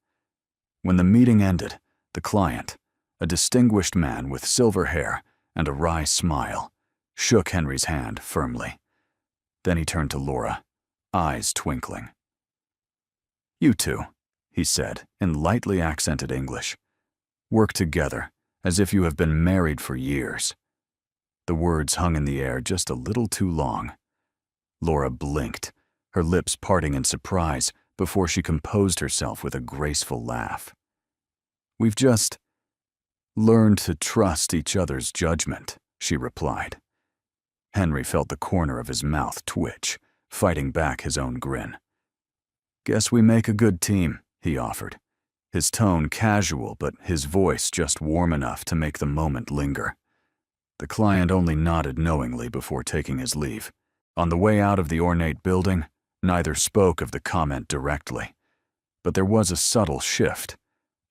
Speaker 1: When the meeting ended, the client, a distinguished man with silver hair and a wry smile, shook Henry's hand firmly. Then he turned to Laura, eyes twinkling. "You two," he said in lightly accented English, "work together as if you have been married for years." The words hung in the air just a little too long. Laura blinked, her lips parting in surprise before she composed herself with a graceful laugh. "We've just learned to trust each other's judgment," she replied. Henry felt the corner of his mouth twitch, fighting back his own grin. "Guess we make a good team," he offered, his tone casual but his voice just warm enough to make the moment linger. The client only nodded knowingly before taking his leave. On the way out of the ornate building, neither spoke of the comment directly, but there was a subtle shift,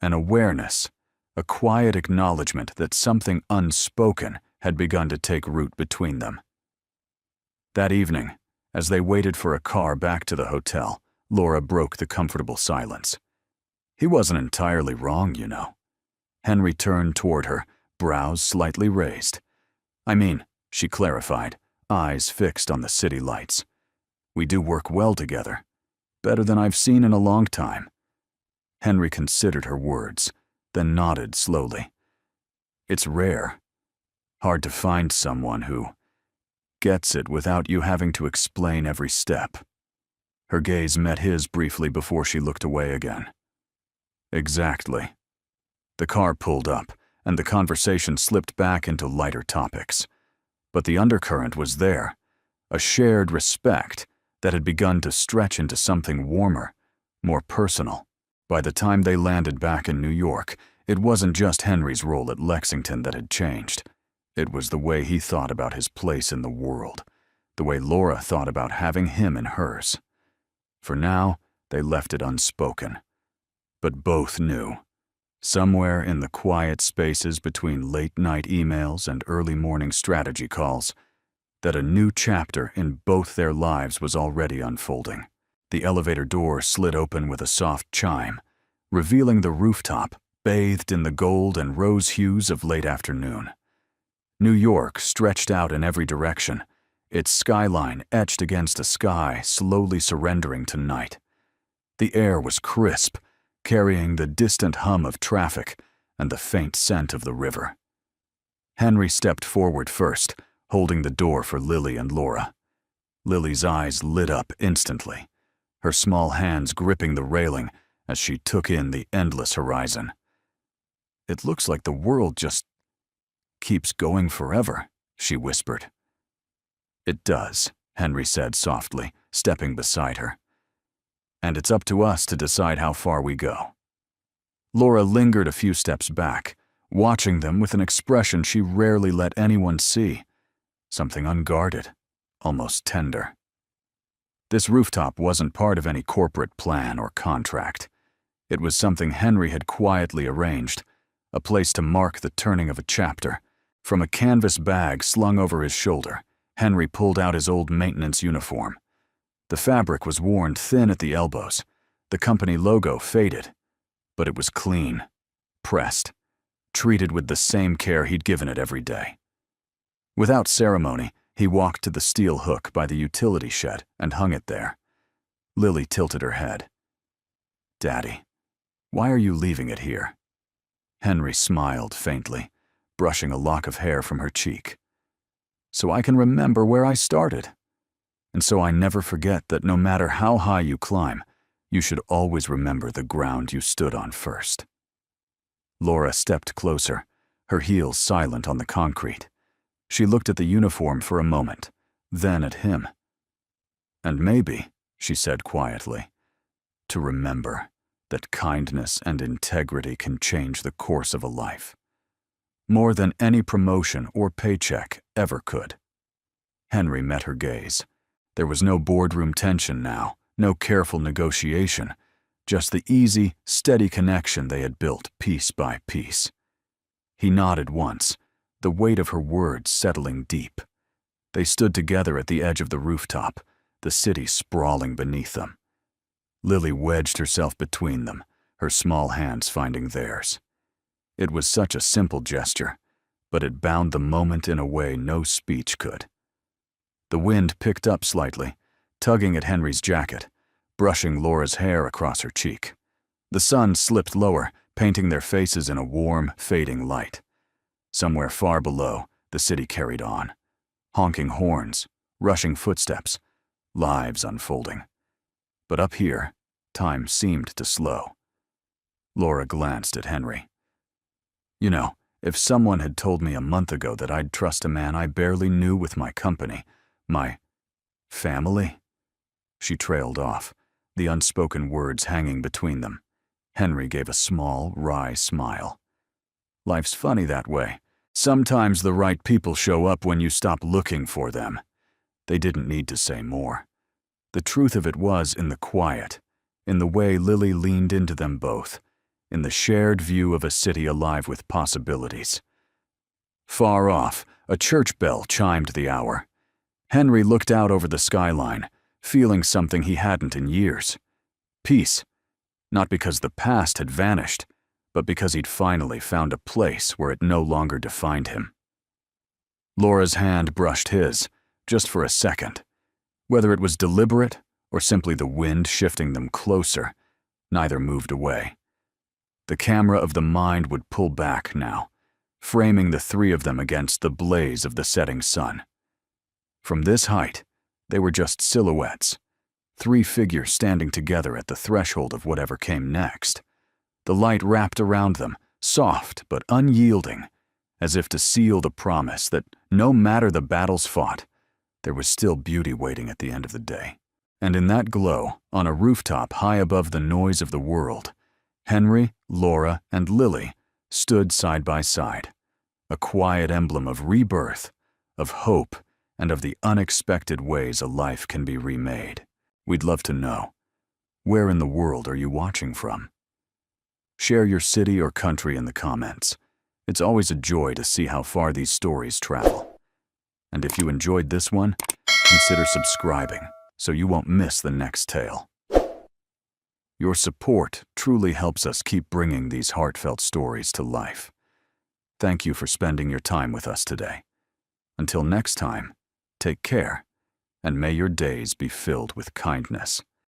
Speaker 1: an awareness, a quiet acknowledgement that something unspoken had begun to take root between them. That evening, as they waited for a car back to the hotel, Laura broke the comfortable silence. "He wasn't entirely wrong, you know." Henry turned toward her, brows slightly raised. "I mean," she clarified, eyes fixed on the city lights, "we do work well together, better than I've seen in a long time." Henry considered her words, then nodded slowly. "It's rare. Hard to find someone who gets it without you having to explain every step." Her gaze met his briefly before she looked away again. "Exactly." The car pulled up, and the conversation slipped back into lighter topics. But the undercurrent was there, a shared respect that had begun to stretch into something warmer, more personal. By the time they landed back in New York, it wasn't just Henry's role at Lexington that had changed. It was the way he thought about his place in the world, the way Laura thought about having him in hers. For now, they left it unspoken. But both knew, somewhere in the quiet spaces between late-night emails and early-morning strategy calls, that a new chapter in both their lives was already unfolding. The elevator door slid open with a soft chime, revealing the rooftop bathed in the gold and rose hues of late afternoon. New York stretched out in every direction, its skyline etched against a sky slowly surrendering to night. The air was crisp, carrying the distant hum of traffic and the faint scent of the river. Henry stepped forward first, holding the door for Lily and Laura. Lily's eyes lit up instantly, her small hands gripping the railing as she took in the endless horizon. "It looks like the world just keeps going forever," she whispered. "It does," Henry said softly, stepping beside her. "And it's up to us to decide how far we go." Laura lingered a few steps back, watching them with an expression she rarely let anyone see. something unguarded, almost tender. This rooftop wasn't part of any corporate plan or contract. It was something Henry had quietly arranged, a place to mark the turning of a chapter. From a canvas bag slung over his shoulder, Henry pulled out his old maintenance uniform. The fabric was worn thin at the elbows, the company logo faded, but it was clean, pressed, treated with the same care he'd given it every day. Without ceremony, he walked to the steel hook by the utility shed and hung it there. Lily tilted her head. "Daddy, why are you leaving it here?" Henry smiled faintly, brushing a lock of hair from her cheek. "So I can remember where I started. And so I never forget that no matter how high you climb, you should always remember the ground you stood on first." Laura stepped closer, her heels silent on the concrete. She looked at the uniform for a moment, then at him. "And maybe," she said quietly, "to remember that kindness and integrity can change the course of a life. More than any promotion or paycheck ever could." Henry met her gaze. There was no boardroom tension now, no careful negotiation, just the easy, steady connection they had built piece by piece. He nodded once, the weight of her words settling deep. They stood together at the edge of the rooftop, the city sprawling beneath them. Lily wedged herself between them, her small hands finding theirs. It was such a simple gesture, but it bound the moment in a way no speech could. The wind picked up slightly, tugging at Henry's jacket, brushing Laura's hair across her cheek. The sun slipped lower, painting their faces in a warm, fading light. Somewhere far below, the city carried on. Honking horns, rushing footsteps, lives unfolding. But up here, time seemed to slow. Laura glanced at Henry. "You know, if someone had told me a month ago that I'd trust a man I barely knew with my company, my family?" She trailed off, the unspoken words hanging between them. Henry gave a small, wry smile. "Life's funny that way. Sometimes the right people show up when you stop looking for them." They didn't need to say more. The truth of it was in the quiet, in the way Lily leaned into them both, in the shared view of a city alive with possibilities. Far off, a church bell chimed the hour. Henry looked out over the skyline, feeling something he hadn't in years. Peace, not because the past had vanished, but because he'd finally found a place where it no longer defined him. Laura's hand brushed his, just for a second. Whether it was deliberate or simply the wind shifting them closer, neither moved away. The camera of the mind would pull back now, framing the three of them against the blaze of the setting sun. From this height, they were just silhouettes, three figures standing together at the threshold of whatever came next. The light wrapped around them, soft but unyielding, as if to seal the promise that no matter the battles fought, there was still beauty waiting at the end of the day. And in that glow, on a rooftop high above the noise of the world, Henry, Laura, and Lily stood side by side, a quiet emblem of rebirth, of hope, and of the unexpected ways a life can be remade. We'd love to know, where in the world are you watching from? Share your city or country in the comments. It's always a joy to see how far these stories travel. And if you enjoyed this one, consider subscribing so you won't miss the next tale. Your support truly helps us keep bringing these heartfelt stories to life. Thank you for spending your time with us today. Until next time, take care, and may your days be filled with kindness.